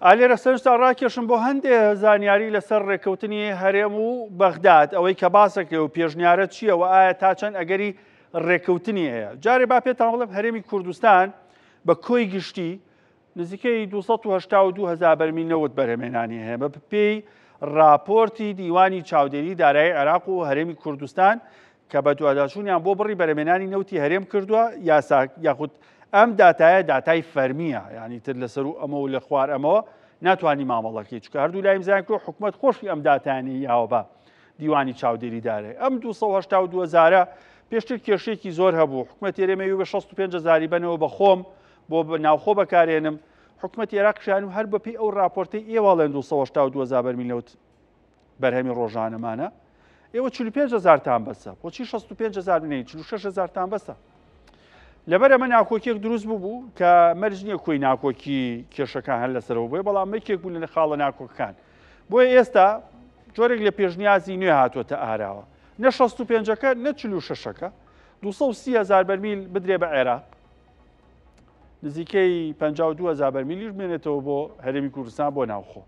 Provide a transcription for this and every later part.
ئالێرە سەرستا ڕاکێشم بۆ هەندێک زانیاری لەسەر ڕێکەوتنی هەرێم و بەغداد ئەوەی کە باسەکرێ و پێشنیارە چییە و ئایا تا چەند ئەگەری ڕێکەوتنی هەیە. جارێ با پێتان بڵێم هەرێمی کوردستان بە کۆی گشتی نزیکەی 282,000 بەرمیل نەوت بەرهەمێنانی هەیە بە پێی راپۆرتی دیوانی چاودێری دارایی عێراق و هەرێمی کوردستان کە بە دوواداچوونیان بۆ بڕی بەرهەمێنانی نەوتی هەرێم کردووە یاخود ئەم داتایە داتای فەرمیە، یعنی تر لەسەر و ئەمە و لە خوار ئەمەوە ناتوانانی مامەڵەکەی چکە هەردوو لایم زیان کرد حکومت خۆشی ئەم داتانی یاوە بە دیوانی چاودێری دارێ. ئەم 282,000 پێشتر کێشێکی زۆر هەبوو. حکومەت ئێرەمەوی بە 65,000 بنەوە بە خۆم بۆ ناوخۆ بەکارێنم. حکومەت عێراقیان و هەر بەپێی ئەو راپۆرتەی ئێوەڵێن 282,000 بەرمیل نەوت بەرهەمی ڕۆژانەمانە ئێوە 45,000 تان بەسە، بۆچی 65,000 بنێن 46,000 تان بەسە. لەبەر ئەمە ناکۆکیێک دروست بوو کە مەرج نییە کۆی ناکۆکی کێشەکان هەر لەسەرەوە بێ، بەڵام مەکێک بوو لە خاڵە ناکۆکەکان. بۆیە ئێستا جۆرێک لە پێشنیازی نوێ هاتوۆتە ئاراوە، نە 65ەکە نە 46ەکە 230,000 بەرمیل بدرێ بە عێراق، نزیکەی 52,000 بەرمیلیش بمێنێتەوە بۆ هەرێمی کوردستان بۆ ناوخۆ.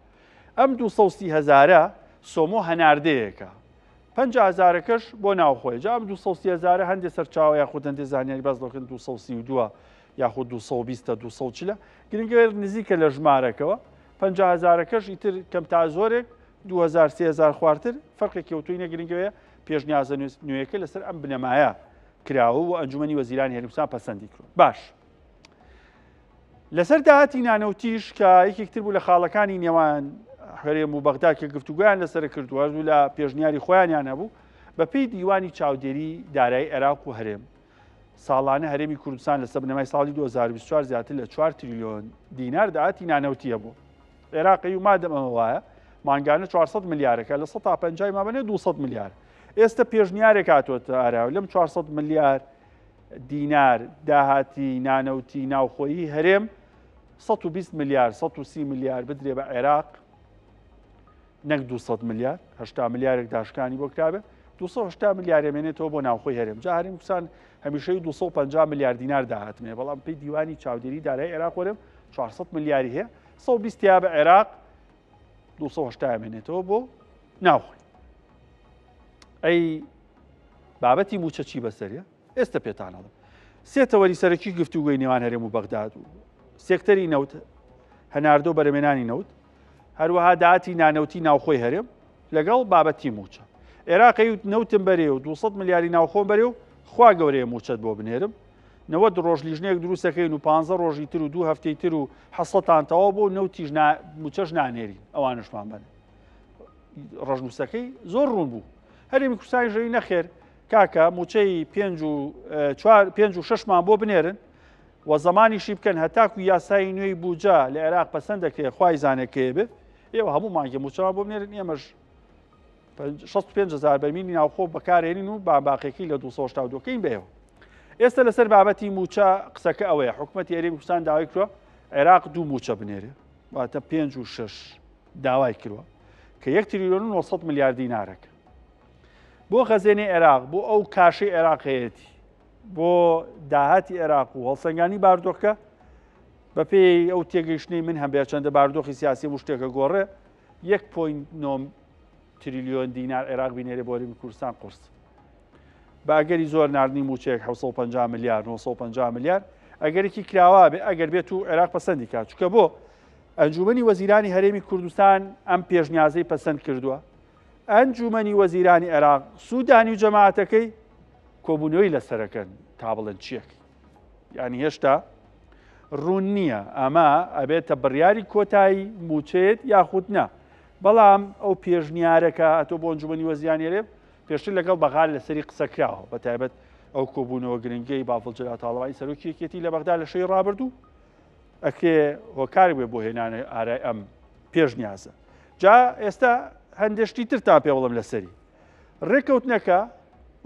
ئەم 230,000 سۆمۆ هەناردەیەکە، 50,000کەش بۆ ناوخۆی. جا ئەم 230,000 هەندێک سەرچاوە یاخود هەندێک زانیاری باز دەکەن 232 یاخود 220 گرنگەوێ نزیکە لە ژمارەکەەوە 50,000کەش ئیتر کەم تا زۆرێک 2,000-3,000 خواردتر فەرقی کەوتوینە گرنگەوەیە پێشنیازە نوێیەکە لەسەر ئەم بنەمایە کراوە و ئەنجومەنی وەزیرانی هەرێمستان پەسەندی کرد. باش لەسەر داهاتی نانەوتیش کە یەکێکتر بوو لە خاڵەکانی نێوان هەرێم و بەغداد کە گفتوگویان لەسەر کردووە هەردوو لە پێشنیاری خۆیانیان هەبوو بەپێی دیوانی چاودێری دارایی عێراق و هەرێم ساڵانە هەرێمی کوردستان لە سەبنەمای ساڵی 2024 زیاتر لە 4 تریلیۆن دینار داهاتی نانەوتیە بوو. عێراقی و مادەم ئەمە وایە مانگانە 400 ملیارەکە لە 150 مابنێ 200 ملیار. ئێستا پێشنیارێک هاتوۆتە ئاراوە لەم 400 ملیار دینار داهاتی نانەوتی ناوخۆیی هەرێم 120 ملیار 130 ملیار بدرێ بە عێراق نەک 200 ملیار 80 ملیارێک داشکانی بۆ کرابێ 280 ملیار مێنێتەوە بۆ ناوخۆی هەرێم. جا هەرێم کوردستان هەمیشەی 250 ملیار دینار داهاتمێ، بەڵام پێی دیوانی چاودێری دارایی عێراق وەرم 400 ملیاری هەیە 120 بە عێراق 280 مێنێتەوە بۆ ناوخۆی. ئەی بابەتی موچە چی بەسەریە؟ ئێستا پێتانەڵم سێتەوەری سەرەکی گفتوگوی نێوان هەرێم و بەغداد و سێکتەری نەوت هەناردە و بەرهەمێنانی نەوت هەروەها داهاتی نانەوتی ناوخۆی هەرێم لەگەڵ بابەتی موچە. عێراقی نەوتم بەرێ و 200 ملیاری ناوخۆم بەرێ و خوا گەورەیە موچەت بۆ بنێرم 90 ڕۆژ لیژنەیەک دروستەکەین و 15 ڕۆژی تر و 2 هەفتەی تر و حەسەتان تەواو بۆ نەوتیش موچەش نانێرین ئەوانشمان بنێ. ڕژنووسەکەی زۆر ڕوون بوو. هەرێمی کوردستانی ژەوی نەخێر کاکە موچەی 5 و 6 مان بۆ بنێرن و زمانیشی بکەن هەتاکو یاسای نوێی بووجا لە عێراق پەسەند دەکرێت خوای زانەکەیە بێت ئێوە هەموو مانگە موچەوان بۆ بنێرن ئێمەش 65,000 بەرمیلی ناوخۆ بەکارێنین و باقیەکەی لە 282کەین بێەوە. ئێستا لەسەر بابەتی موچە قسەکە ئەوەیە حکومەتی هەرێمی کوردستان داوای کردووە عێراق 2 موچە بنێرێ واتە 5 و 6 داوای کردووە کە 1 تریلیۆن و 900 ملیار دینارەکە بۆ خەزێنەی عێراق بۆ ئەو کاشەی عێراقەتی بۆ داهاتی عێراق و هەڵسەنگانی باردۆخەکە بەپێی ئەو تێگەیشتنی من هەم چەندە باردۆخی سیاسی بۆ شتێکە گۆڕێ 1.9 تریلیۆن دینار عێراق بینێرێ بۆ هەرێمی کوردستان قورس بەئەگەری زۆر ناردنی موچەیەک 750 ملیار 950 ملیار ئەگەرێکی کراوە بێ ئەگەر بێت و عێراق پەسەندی کات چونکە بۆ ئەنجومەنی وەزیرانی هەرێمی کوردستان ئەم پێشنیازەی پەسەند کردووە. ئەنجومەنی وەزیرانی عێراق سوودانی و جەماعەتەکەی کۆبوونەوەی لەسەرەکەن تا بڵێن چیەکە، یعنی هێشتا ڕوون نییە ئەمە ئەبێتە بڕیاری کۆتایی موچێت یاخود نا، بەڵام ئەو پێشنیارەکە ئەتۆ بۆ ئەنجومەنی وەزیرانی هەرێم پێشتر لەگەڵ بەغال لەسەری قسەکراوە بەتایبەت ئەو کۆبوونەوە گرنگەی باڵ جەلات تاڵەوانی سەرۆکی یەکێتی لە بەغداد لە شەوی ڕابردوو ئەکێ هۆکاری بێ بۆ هێنانە ئارای ئەم پێشنیازە. جا ئێستا هەندێشتی تر تا پێ بڵم لەسەری ڕێکەوتنەکە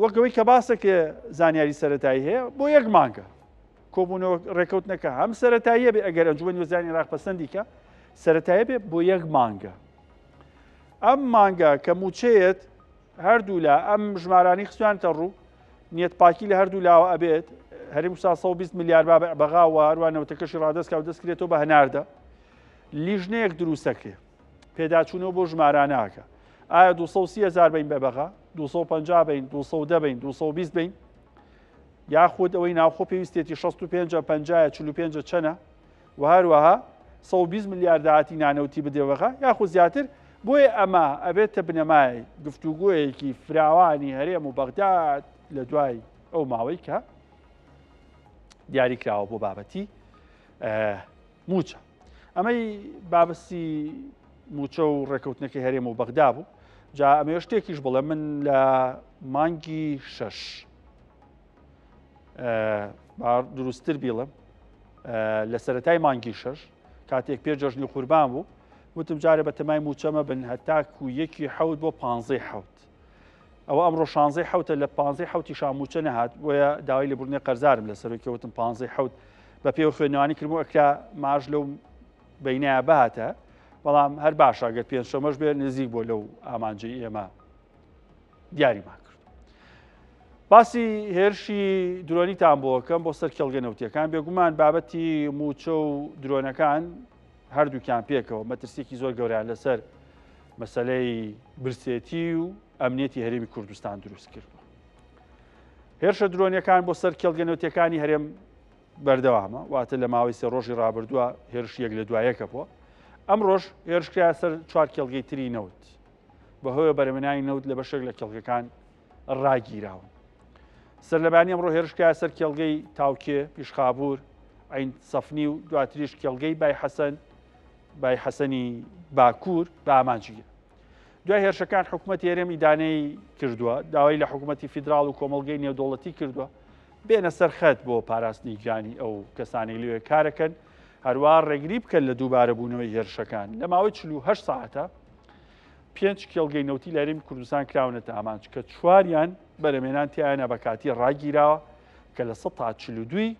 وەکەوەی کە باسەکە زانیاری سەرەتایی هەیە بۆ 1 مانگە کۆبوونەوە ڕێکەوتنەکە هەم سەرەتاییە بێ ئەگەر ئەنجومەنی وەزیرانی عێراق پەسەندیکە سەرەتاییە بێ بۆ 1 مانگە. ئەم مانگە کە موچەیەت هەردوو لە ئەم ژمارانی خستوانتە ڕوو نیەت پاکی لە هەردوو لاوە ئەبێت هەرێمی کوردستان 120 ملیار بەغاوە هەروە نەوتەکەشی ڕادەستکە و دەستکرێتەوە بە هەناردە لیژنەیەک دروستەکرێ پێداچوونەوە بۆ ژمارانەکە ئایا 230,000 بین بەبەغا 250 بین 210 بین 220 بین یاخود ئەوەی ناوخۆ پێویستێتی 65 50 45 چەنە و هەروەها 120 ملیار داهاتی نانەوتی بدێوەغا یاخود زیاتر بۆیە ئەمە ئەبێتە بنەمای گفتوگۆیەکی فراوانی هەرێم و بەغداد لە دوای ئەو ماوەی کە دیاری کراوە بۆ بابەتی موچە ئەمەی بابستی موچە و ڕێکەوتنەکەی هەرێم و بەغدا بوو جا ئەمە شتێکیش بڵێ من لە مانگی 6 دروستتر بیڵم لە سەرەتای مانگی 6 کاتێک پێ جەژنی قوربان بوو وتم جارێ بە تەمای موچەمە بن هەتاکو 1 بۆ 15 ئەوە ئەمڕۆ 16 لە 15 شان موچە نەهات بۆیە داوای لێبوردنی قەرزارم لەسەرەوەی وتم 15 بە پێ خوێنەوانی کردبوو ئەکرا ماژ لەو بینایە بهاتە بەڵام هەر باشە گەر پێنجشەمەش بێ نزیک بۆ لەو ئامانجەی ئێمە دیاریمان کرد. باسی هێرشی درۆنیتان بۆکەم بۆ سەر کێڵگەنەوتیەکان بێگومان بابەتی موچە و درۆنەکان هەردووکیان پێکەوە مەترسێکی زۆر گەوریان لەسەر مەسەلەی برسێتی و ئەمنیەتی هەرێمی کوردستان دروست کردووە. هێرشە درۆنیەکان بۆ سەر کێڵگەنەوتیەکانی هەرێم بەردەوامە واتە لە ماوەی سێ ڕۆژی ڕابردووە هێرش یەک لە دوایەکە بووە ئەم ڕۆژ هێرشکرا سەر 4 کێڵگەی تری نەوت بەهۆیە بەرەمێنانی نەوت لە بەشێک لە کێڵگەکان ڕاگیراون. سەرلەبانی ئەمڕۆ هێرشکرا سەر کێڵگەی تاوکێ پیشخابوور عین سەفنی و دواتریش کێڵگەی بای حەسەنی باکوور بە ئامانجیە. دوای هێرشەکان حکوومەتی هەرێمی دانەی کردووە داوای لە حکوومەتی فیدراڵ و کۆمەڵگەی نێودەوڵەتی کردووە بێنە سەر خەت بۆ پاراستنی گرانی ئەو کەسانی لێوێ کارەکەن هەروە ڕێگری بکەن لە دووبارە بوونەوەی هێرشەکان لە ماوەی 48 ساعتە 5 کێڵگەی نەوتی لە هەرێمی کوردستان کراونەتە ئامانج کە 4یان بەرەمێنان تیانە بە کاتی ڕاگیراوە کە لە 142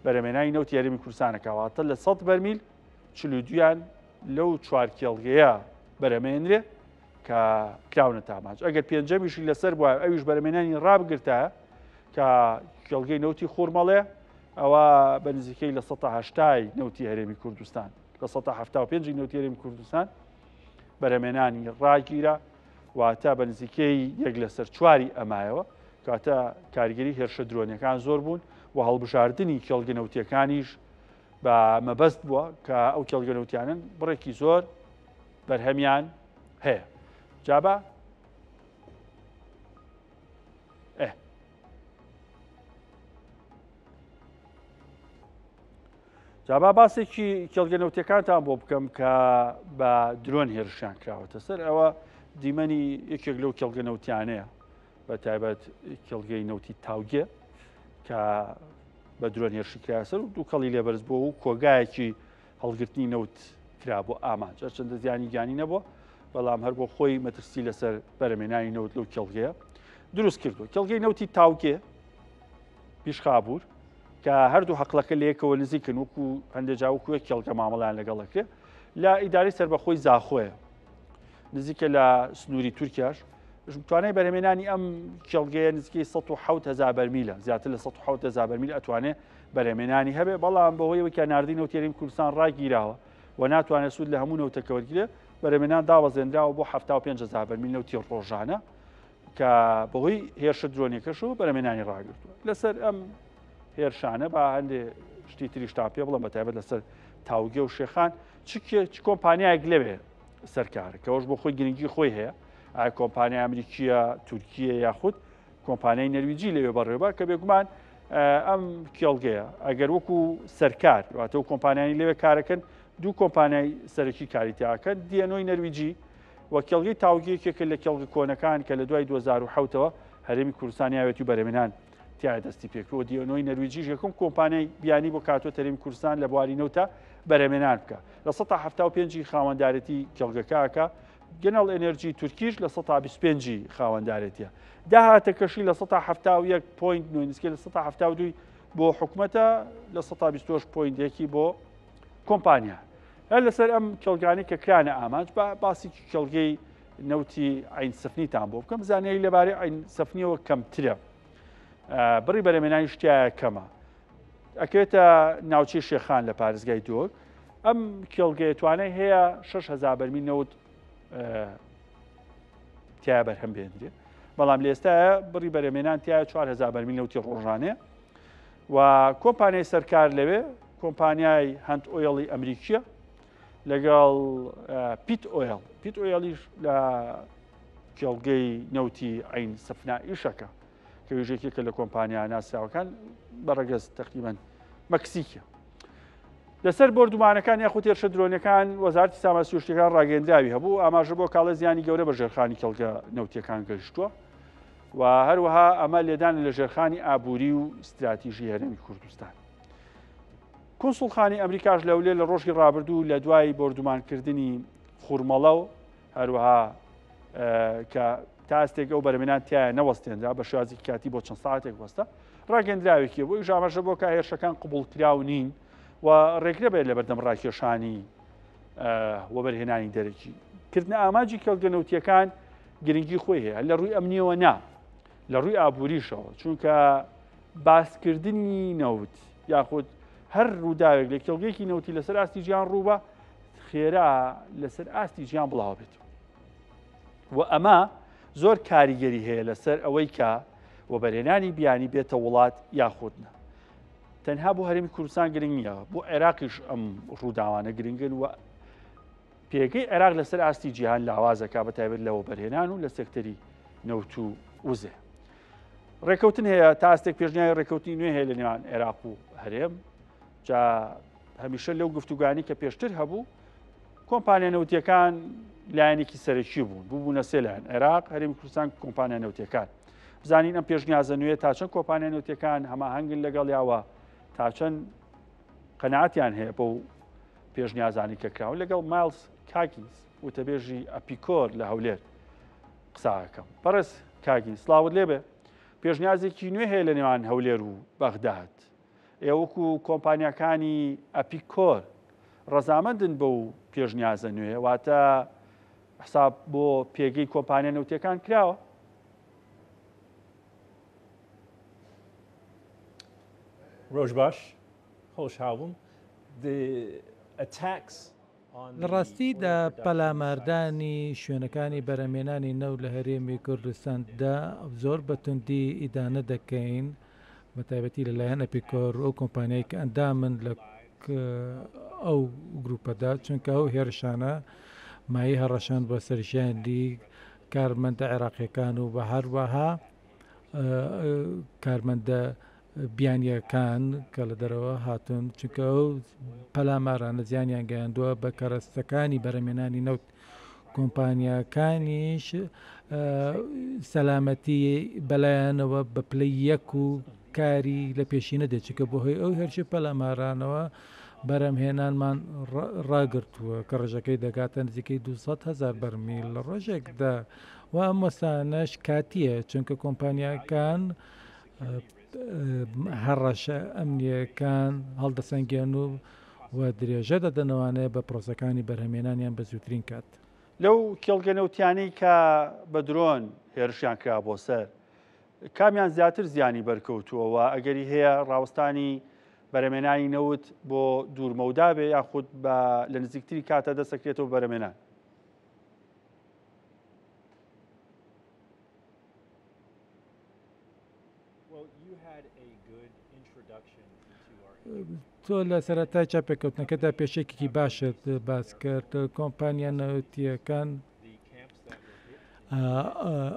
بەرەمێنانی نەوتی هەرێمی کوردستانەکەواتە لە 100 بەرمیل 42یان لەو 4 کێڵگەیە بەرەمێنرێ کە کراونەتە ئامانج ئەگەر پێنجەمیشی لەسەر بووە ئەویش بەرەمێنانی ڕابگرتە کە کێڵگەی نەوتی خوورمەڵێ ئەوە بە نزیکەی لە 180 نەوتی هەرێمی کوردستان لە 175 نەوتی هەرێمی کوردستان بەرەمێنانی ڕاگیرە واتە بە نزیکەی یەک لەسەر 4 ئەمایەوە کاتە کاریگەری هێرشە درۆنیەکان زۆر بوون و هەڵبژاردننی کێڵگەنەوتیەکانیش بە مەبەست بووە کە ئەو کێڵگەنەوتیانن بڕێکی زۆر بەرهەمیان هەیە. جابە جابا باسێکی کێڵگەنەوتیەکانتان بۆ بکەم کە بە درۆن هێرشیان کراوەتە سەر ئەوە دیمەنی یەکێک لەو کێڵگەنەوتیانەیە بە تایبەت کێڵگەی نەوتی تاوگێ کە بە درۆن هێرشی کراسەر و دوو کەڵی لێبەرز بۆ و کۆگایەکی هەڵگرتنی نەوت کرا بۆ ئامانج چەندە زیانی گیانی نەبووە بەڵام هەر بۆ خۆی مەترسی لەسەر بەرەمێنانی نەوت لەو کێڵگەیە دروست کردووە. کێڵگەی نەوتی تاوگێ پیشخابوور کە هەردوو حەقلەکە لەیەکەوە نزیکن وەکو هەندێک جاوەکوێک کێڵگە مامەڵیان لەگەڵەکرێ لە ئیداری سەربەخۆی زاخۆیە نزیکە لە سنووری تورکیاش توانای بەرەمێنانی ئەم کێڵگەیە نزیکەی 170,000 بەرمیلە زیاتر لە 170,000 بەرمیل ئەتوانێت بەرەمێنانی هەبێ بەڵام بەهۆیەوە کە ناردی نەوتی هەرێمی کوردستان ڕاگیراوە و ناتوانێت سوود لە هەموو نەوتەکە وەرگرێت بەرەمێنان داوەزێنراوە بۆ 75,000 بەرمیل نەوتی ڕۆژانە کە بەهۆی هێرشە درۆنیەکەش و بەرەمێنانی ڕاگرتووە. لەسەر ئەم هێرشانە بە هەندێ شتی تریشتان پێ بڵم بەتایبەت لەسەر تاوگێ و شێخان چ کۆمپانیایەک لەوێ سەرکارە کەەوەش بۆ خۆی گرنگی خۆی هەیە ئایا کۆمپانیای ئەمریکیە تورکیە یاخود کۆمپانیای نەرویجی لەوێ بەڕێوە کە بێگومان ئەم کێڵگەیە ئەگەر وەکو سەرکار واتە و کۆمپانیانی لەوێ کارەکەن دوو کۆمپانیای سەرەکی کاریتیاکەن دیێنۆی نەرویجی و کێڵگەی تاوگەیەکێکە لە کێڵگە کۆنەکان کە لە دوای 2007ەوە هەرێمی کوردستان یاوێتی و بەرەمێنان تیای دەستی پێکەوە دیۆنۆی نەرویجیش یەکەم کۆمپانیای بیانی بۆ کاتۆ هەرێمی کوردستان لە بواری نەوتە بەرەمێنان بکە لە 175 خاوەندارەتی کێڵگەکەکە گەنەڵ ئەنێرجی تورکیش لە 125 خاوەندارێتیە داهاتە کەشی لە 171.9 لە 172 بۆ حکوومەتە لە 120.1 بۆ کۆمپانیا هەر لەسەر ئەم کێڵگانی کە کرانە ئامانج باسی کێڵگەی نەوتی عین سەفنیتان بۆ بکەم زانیاری لەبارەی عین سەفنیەوە کەمترە بڕی بەرەمێنانی شتیایە کەمە ئەکەوێتە ناوچەی شێخان لە پارێزگای دۆک ئەم کێڵگەیە توانای هەیە 6,000 بەرمیل نەوت تیا بەرهەم بێنرێ، بەڵام لە ئێستاە بڕی بەرهەمێنان تیا 4,000 بەرمیل نەوتی ڕۆژانەیە و کۆمپانیای سەرکار لەوێ کۆمپانیای هەند ئۆیڵی ئەمریکیە لەگەڵ پیت ئۆیڵیش لە کێڵگەی نەوتی عین سەفنا ئیشەکە کە وێژێکێکە لە کۆمپانیا ناسراوەکان بەڕەگەز تقریبان مەکسیکە. لەسەر بردومانەکان یاخود هێرشە درۆنیەکان وەزارەتی سامانە سروشتیەکان ڕاگەیەندراوی هەبوو ئاماژە بۆ کاڵە زیانی گەورە بە ژێرخانی کێڵگە نەوتیەکان گەیشتووە و هەروەها ئەمە لێدان لە ژێرخانی ئابووری و استراتیژی هەرێمی کوردستان. کۆنسوڵخانی ئەمریکاش لەولێ لە ڕۆژی ڕابردوو لە دوای بردومانکردنی خوورمەڵە و هەروەها کە تا ئەستێک ئەو بەرهەمێنان تایە نەوەستێنرا بە شێوازی کاتی بۆ چەند ساعتێک وەستە ڕاگەندراوێکی بۆی ژامەژە بۆ کە هێرشەکان قبوڵکراو نین و ڕێکرە بێت لە بەردەم ڕاکێشانی وەبەرهێنانی دەرەکی کردنە ئاماجی کێڵگە نەوتیەکان گرنگی خۆی هەیە لە ڕووی ئەمنیەوە نا لە ڕووی ئابووریشەوە چونکە باسکردنی نەوت یاخود هەر ڕووداوێک لە کێڵگەیەکی نەوتی لەسەر ئاستی گیان ڕووبە خێرا لەسەر ئاستی گیان بڵاو بێت و ئەمە زۆر کاریگەری هەیە لەسەر ئەوەی کە وەبەرهێنانی بیانی بێتە وڵات یاخودنە. تەنها بۆ هەرێمی کوردستان گرنگ نییە بۆ عێراقیش ئەم ڕووداوانە گرنگن و پێگەی عێراق لەسەر ئاستی جیهان لاوازەکە بەتایبەت لە وەبەرهێنان و لە سێکتەری نەوت و وزێ. ڕێکەوتن هەیە تا ئەستێک پێشنیاری ڕێکەوتی نوێ هەیە لە نێوان عێراق و هەرێم جا هەمیشە لەو گفتوگانی کە پێشتر هەبوو کۆمپانیا نەوتیەکان لایەنێکی سەرەکی بوونە سێ لایەن عێراق هەرێمی کوردستان کۆمپانیا نەوتیەکان بزانین ئەم پێشنیازە نوێ تا چەند کۆمپانیا نەوتیەکان هەماهەنگن لەگەڵ یاوە تا چەند قەناعەتیان هەیە بۆ پێشنیازانی کە کراون لەگەڵ مایلز کاگینز وتەبێژی ئەپیکۆر لە هەولێر قساکەم. بەڕێز کاگینز سڵاوت لێبێ پێشنیازێکی نوێ هەیە لە نێوان هەولێر و بەغداد ئێوەکو کۆمپانیاکانی ئەپیکۆر ڕەزامەندن بەو پێشنیازە نوێ واتە حساب بۆ پێگەی کۆمپانیا نەوتیەکان کراوە؟ ڕۆژ باش خۆش هاوم لە ڕاستیدا پەلاماردانی شوێنەکانی بەرهەمێنانی نەو لە هەرێمی کوردستاندا زۆر بەتوندی ئیدانە دەکەین بە تایبەتی لەلایەن ئەپیکۆر ئەو کۆمپانیایی کە ئەندامن لە ئەو گروپەدا چونکە ئەو هێرشانە مای هەڕەشان بە سەرژیانی کارمەندە عێراقیەکان و بە هەروەها کارمەندە بیانیەکان کە لە دەرەوە هاتون چونکە ئەو پەلامارانە زیانیان گەیاندووە بە کەرەستەکانی بەرهەمێنانی نەوت کۆمپانیاکانیش سەلامەتی بەلایەنەوە بە پلەی یەک و کاری لە پێشینە دێت چکە بۆ هۆی ئەو هەرچی پەلامارانەوە بەرهەمهێنانمان ڕاگرتووە کە ڕێژەکەی دەگاتە نزیکەی 200,000 بەرمیل لە ڕۆژێکدا و ئەم وەسانەش کاتیە چونکە کۆمپانیاکان هەڕەشە ئەمنیەکان هەڵدەسەنگێن و درێژە دەدەنەوانەیە بە پرۆسەکانی بەرهەمێنانیان بە زووترین کات. لەو کێڵگە نەوتیانەی کە بە درۆن هێرشیان کرا بۆ سەر کامیان زیاتر زیانی بەرکەوتووە و ئەگەری هەیە ڕاوستانی بەرهەمێنانی نەوت بۆ دوورمەودا بێ یاخود لە نزیکتری کاتە دەسەکرێتەوە بەرهەمێنان؟ تۆ لە سەرەتای چاپێککەوتنەکەدا پێشێکێکی باشت باس کرد کۆمپانیا نەوتیەکان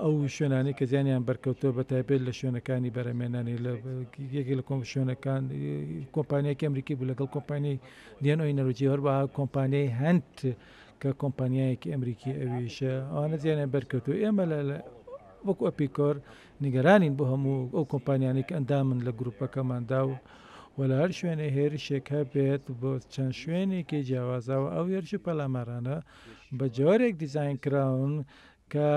ئەو شوێنانی کە زیانیان بەرکەوتۆ بە تایبێت لە شوێنەکانی بەرهەمێنانی لە یەکی لە شوێنەکان کۆمپانیایکی ئەمریکی بوو لەگەڵ کۆمپانیای دیێنەوەی نەروجی هەروەها کۆمپانیای هەند کە کۆمپانیایەکی ئەمریکی ئەویشە ئەوانە زیانیان بەرکەوتو ئێمە وەکو ئەپیکۆر نیگەرانین بۆ هەموو ئەو کۆمپانیانی کە ئەندامن لە گروپەکەماندا و لە هەر شوێنە هێرشێک هەبێت بۆ چەند شوێنێکی جیاوازاوە ئەو هێرشی پەلامارانە بە جۆرێک دیزاین کراون کە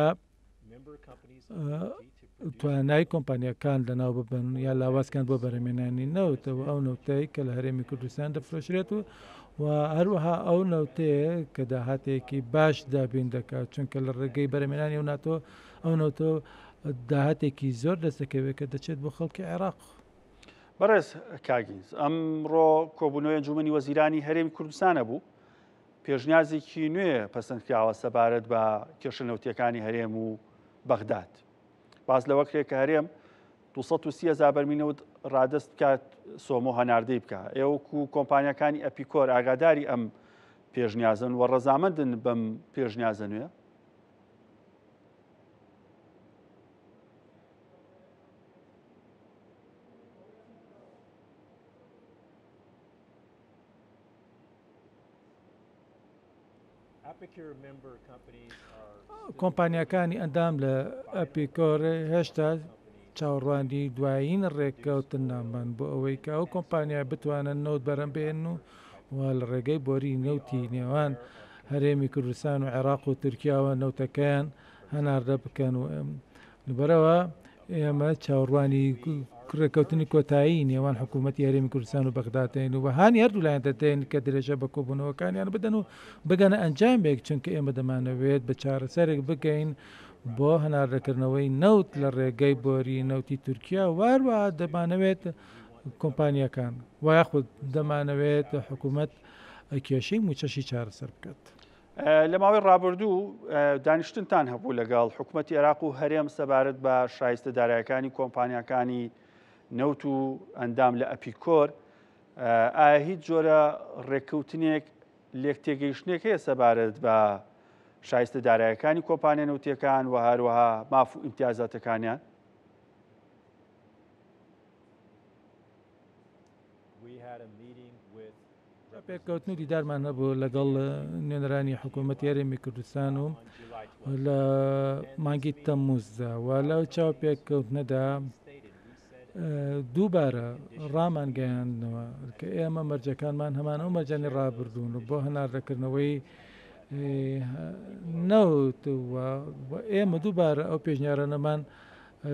توانای کۆمپانیەکان لەناو ببن یا لاوازکان بۆ بەرهەمێنانی نەوتەوە ئەو نەوتەی کە لە هەرێمی کوردستان دەفرۆشرێت و هەروەها ئەو نەوتەیە کە داهاتێکی باش دابین دەکات چونکە لە ڕێگەی بەرهەمێنانی ئەو نەوتۆ داهاتێکی زۆر دەستەکەوێت کە دەچێت بۆ خەڵکی عێراق. بەڕێز کاگیز ئەمڕۆ کۆبوونەوەی ئەنجومەنی وەزیرانی هەرێمی کوردستانە بوو پێشنیازێکی نوێ پەسەندکراوە سەبارەت بە کێشەنەوتیەکانی هەرێم و بەغداد باز لەوە کرێت کە هەرێم 230,000 بەرمیل نەوت ڕادست بکات سۆمۆ هەناردەی بکە ئێوەکو کۆمپانیەکانی ئەپیکۆر ئاگاداری ئەم پێشنیازن و ڕەزامەندن بەم پێشنیازە نوێ کۆمپانیەکانی ئەندام لە ئەپیکۆر هێشتا چاوەڕوانی دوایین ڕێککەوتن نامان بۆ ئەوەی کە ئەو کۆمپانیا بتوانن نەوت بەرەمبێن و لە ڕێگەی بۆری نەوتی نێوان هەرێمی کوردستان و عێراق و تورکیاوە نەوتەکەیان هەناردە بکەن و لەبەرەوە ئێمە چاوەڕوانی ڕێککەوتنی کۆتایی نێوان حکوومەتی هەرێمی کوردستان و بەغدادین و هاانی هەردوو لایەن دەدەین کە درێژە بە کۆبوونەوەکانیان بدەن و بگەنە ئەنجامێک چونکە ئێمە دەمانەوێت بە چارەسەرێک بگەین بۆ هەناردەکردنەوەی نەوت لە ڕێگەی بۆری نەوتی تورکیا واروە دەمانەوێت کۆمپانیەکان وایخود دەمانەوێت حکوومەت کێشەی موچەشی چارەسەر بکات. لە ماوەی ڕابردوو دانیشتنتان هەبوو لەگەڵ حکوومەتی عێراق و هەرێم سەبارەت بە شایستەدارایەکانی کۆمپانیەکانی نەوت و ئەندام لە ئەپیکۆر ئایا هیچ جۆرە ڕێککەوتنێک لێک تێگەیشتنێک هەیە سەبارەت بە شایستەدارایەکانی کۆمپانیا نەوتیەکان و هەروەها ماف و ئیمتیازاتەکانیان؟ پێککەوتنی دیدارمان هەبوو لەگەڵ نوێنەرانی حکوومەتی هەرێمی کوردستان و لە مانگی تەمموزدا و لەو چاو پێککەوتنەدا دووبارە ڕامان گەیاندنەوە کە ئێمە مەرجەکانمان هەمان ئەو مەرجانی ڕابردوون و بۆ هەناردەکردنەوەی نەوت و ئێمە دووبارە ئەو پێشنیارانەمان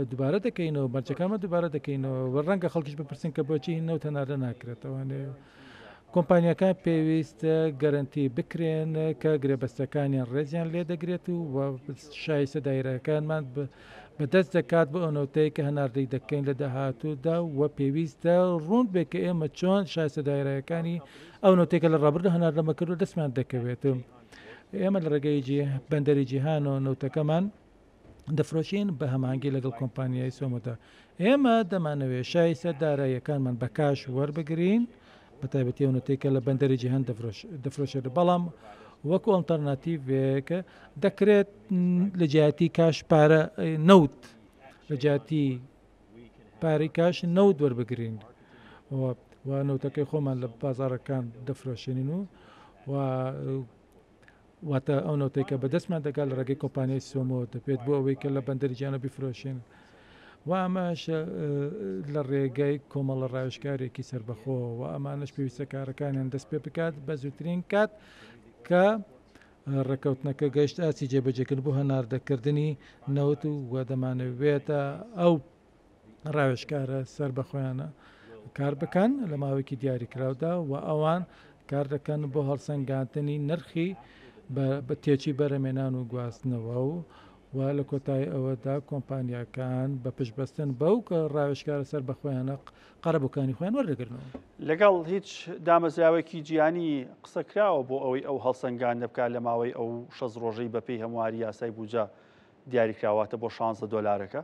دووبارە دەکەینەوە مەرجەکانمە دووبارە دەکەینەوە و ڕەنگە خەڵکیش بپرسن کە بۆچی نەوت هەناردە ناکرێتەوەێ کۆمپانیەکان پێویستە گەرنتی بکرێن کە گرێبەستەکانیان ڕێزیان لێ دەگرێت و شایستە دایرەکانمان بەدەست دەکات بۆ ئەونەوتەی کە هەناردەی دەکەین لە داهاتوودا و پێویستە ڕوون بێ کە ئێمە چۆن شایستە دایرەکانی ئەو نەوتێکە لە ڕابردوو هەناردەمە کرد و دەستمان دەکەوێت ئێمە لە ڕێگەی بەندەری جیهان و نەوتەکەمان دەفرۆشین بە هەمانگی لەگەڵ کۆمپانیای سۆمۆدا ئێمە دەمانەوێت شایستە داراییەکانمان بە کاش وەربگرین بە تایبەتی ئەونەتێکە لە بەندەری جیهان دەفرۆشێت بەڵام وەکو ئەڵتەرناتیڤێکە دەکرێت لە جیاتی کاش پارە نەوت لە جیاتی پارەی کاش نەوت وەربگرین و نەوتەکەی خۆمان لە بازارەکان دەفرۆشێنین و واتە ئەو نەوتێکە بەدەستمان دەگات لە ڕێگەی کۆمپانیای سۆمۆ دەبێت بۆ ئەوەی کە لە بەندەری جیهانە بیفرۆشێن و ئەمەش لە ڕێگەی کۆمەڵە ڕاوێژکارێکی سربەخۆ و ئەمانش پێویستە کارەکانیان دەست پێ بکات بە زووترین کات کە ڕێکەوتنەکە گەشت ئاسی جێبەجێکرد بۆ هەناردەکردنی نەوت و دەمانەوێتە ئەو ڕاوێژکارە سربەخۆیانە کار بکەن لە ماوەیەکی دیاریکراودا و ئەوان کار دەکەن بۆ هەڵسەنگاندنی نرخی بە تێکی بەرەمێنان و گواستنەوە و لە کۆتایی ئەوەدا کۆمپانیەکان بە پشتبەستن بەو کە ڕاوێژکارە سەر بەخۆیانە قەرەبووکانی خۆیان وەردەگرنەوە لەگەڵ هیچ دامەزراوێکی جیهانی قسەکراوە بۆ ئەوەی ئەو هەڵسەنگان دەبکات لە ماوەی ئەو 6 ڕۆژەی بەپێی هەمواری یاسای بوجە دیاریکراواتە بۆ $16.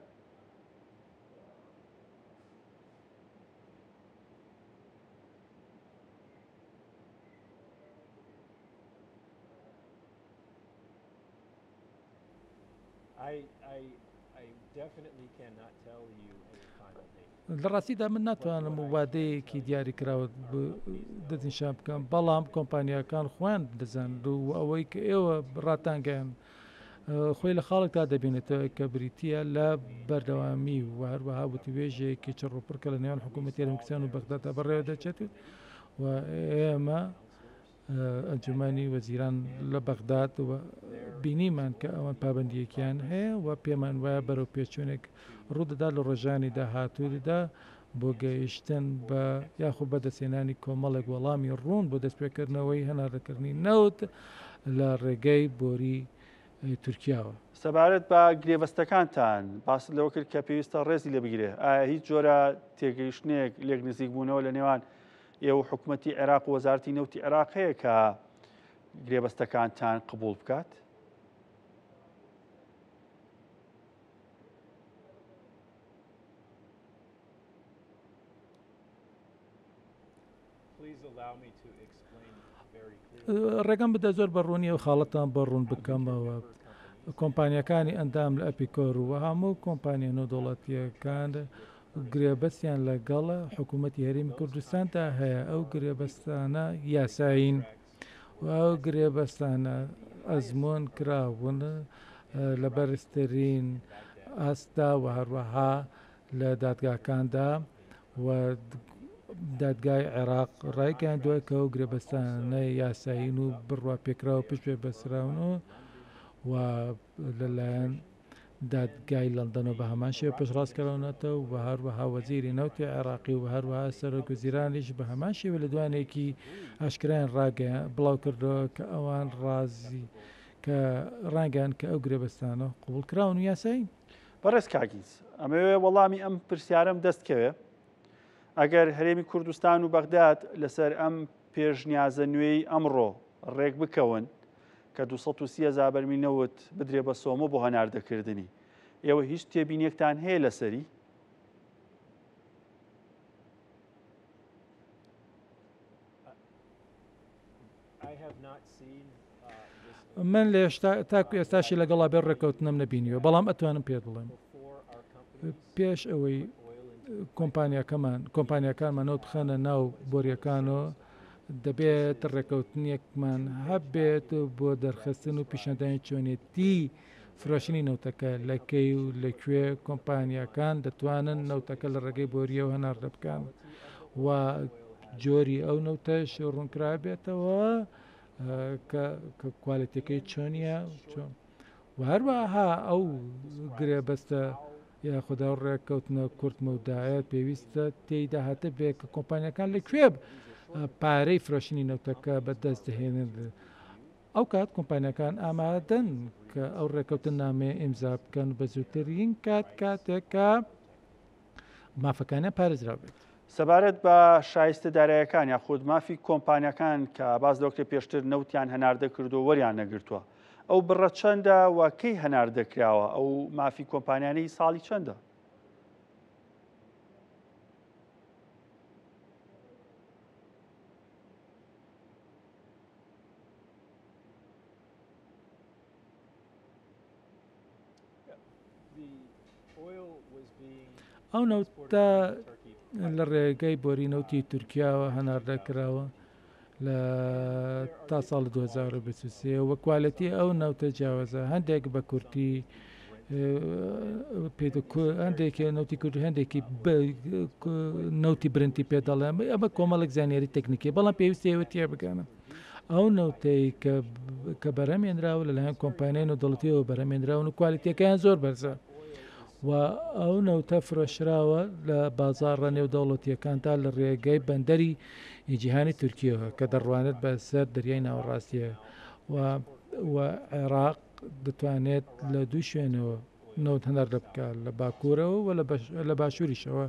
لە ڕاستیدا من ناتوانم وادەیەکی دیاری کراوە دەستنیشان بکەم بەڵام کۆمپانیەکان خۆیان دەزانن و ئەوەی کە ئێوە ڕاتانگەیان خۆی لە خاڵکدا دەبێنێتەوە کە بریتە لە بەردەوامی و هەروەها وتوێژێکی چڕوپڕکە لە نێوان حکوومەتی هەرێمی کوردستان و بەغداد بەڕێوە دەچێت و ئێمە ئەنجومەنی وەزیران لە بەغداد و بینیمان کە ئەوان پابندیەکیان هەیە و پێمان وایە بەرەو پێچوونێک ڕوودەدا لە ڕۆژانی داهاتوودا بۆ گەیشتن بە یاخود بەدەستێنانی کۆمەڵێک وەڵامی ڕوون بۆ دەستپێکردنەوەی هەناردەکردنی نەوت لە ڕێگەی بۆری تورکیاوە. سەبارەت بە گرێبەستەکانتان باس لەوە کرد کە پێویستە ڕێزی لێ بگرێ. ئایا هیچ جۆرە تێگەیشتنێک لێک نزیک بوونەوە لە نێوان ئێوە حکوومەتی عێراق و وەزارەتی نەوتی عێراق هەیە کە گرێبەستەکانتان قبول بکات؟ ڕێگەم بدە زۆر بەڕوونی و خاڵەتان بەڕوون بکەمەوە. کۆمپانیەکانی ئەندام لە ئەپیکۆر و هەموو کۆمپانیە نەودەوڵەتیەکان گرێبەستیان لەگەڵە حکوومەتی هەرێمی کوردستاندا هەیە. ئەو گرێبەستانە یاساین و ئەو گرێبەستانە ئەزمون کراون لە بەرزترین ئاستا و هەروەها لە دادگاکاندا و دادگای عێراق ڕایگەیاندووە کە ئەو گرێبەستانە یاساین و بڕوا پێکراوە پشت پێ بەسراون و لەلایەن دادگای لەندەنەوە بە هەمان شێوە پشتڕاستکەرەونەتەوە و هەروەها وەزیری نەوتی عێراقی و هەروەها سەرۆکوەزیرانیش بە هەمان شێوە لە دوانێکی ئاشکرایان ڕاگەیان بڵاو کردەوە کە ئەوان ڕازی کە ڕانگەیان کە ئەو گرێبەستانە قوبوڵکراون و یاساین. بەڕێز کاکیز ئەمەوێ وەڵامی ئەم پرسیارەم دەستکەوێ. ئەگەر هەرێمی کوردستان و بەغداد لەسەر ئەم پێشنیازە نوێی ئەمڕۆ ڕێک بکەون کە 230,000 بەرمیل نەوت بدرێ بە سۆمە بۆ هەناردەکردنی، ئێوە هیچ تێبینیەکتان هەیە لەسەری؟ من لە تاکو ئێستاشی لەگەڵا بێ ڕێکەوتنم نەبینیوە، بەڵام ئەتوانم پێ بڵێم پێش ئەوەی کۆمپانیەکانمانەوە بخەنە ناو بۆریەکانەوە دەبێت ڕێکەوتنیەکمان هەبێت بۆ دەرخستن و پیشەندانی چۆنێتی فرۆشتنی نەوتەکە لەکەی و لەکوێ کۆمپانیەکان دەتوانن نەوتەکە لە ڕێگەی بۆریەوە هەناردە بکەن و جۆری ئەو نەوتەش ڕوونکرا بێتەوە کە کوالیتەکەی چۆنیە و هەروەها ئەو گرێبەستە یاخدا ڕێککەوتنە کورتمەودایە پێویستە تێیدا هاتە بێ کە کۆمپانیەکان لەکوێ پارەی فرۆشتنی نەوتەکە بەدەست دەهێنن. ئەو کات کۆمپانیەکان ئامادەن کە ئەو ڕێکەوتن نامێ ئیمزا بکەن بە زووترین کاتێکە مافەکانیان پارێزرا بێت. سەبارەت بە شایستە داراییەکان یاخود مافی کۆمپانیەکان کە باز لەوەکتێ پێشتر نەوتیان هەناردە کردو وەریان نەگرتووە، ئەو بڕە چەندە و کەی هەناردەکراوە؟ ئەو مافی کۆمپانیانەی ساڵی چەندە؟ ئەو نەوتە لە ڕێگەی بۆری نەوتی تورکیاوە هەناردەکراوە لە تا ساڵ 2023 وە کوالەتی ئەو نەوتە جیاوازە هەندێک بە کورتی هەندێکی نەوتی کورد هەندێکی نەوتی برنتی پێ دەڵێن ئەمە کۆمەڵێک زانیاری تەکنیکی بەڵام پێویستی ئێوە تێ بگەنم ئەو نەوتەی کە بەرهەمێنراوە لەلایەن کۆمپانیای نەودەوڵەتیەوە بەرهەمێنراون و کوالیتیەکەیان زۆر بەرزە و ئەو نەوتە فرۆشراوە لە بازاڕە نێودەوڵەتیەکاندا لە ڕێگەی بەندەری جیهانی تورکیەوە کە دەڕوانێت بە سەر دەریای ناوەڕاستیە و عێراق دەتوانێت لە دوو شوێنەوە نەوت هەناردە بکات لە باکوورەوە و لە باشووریشەوە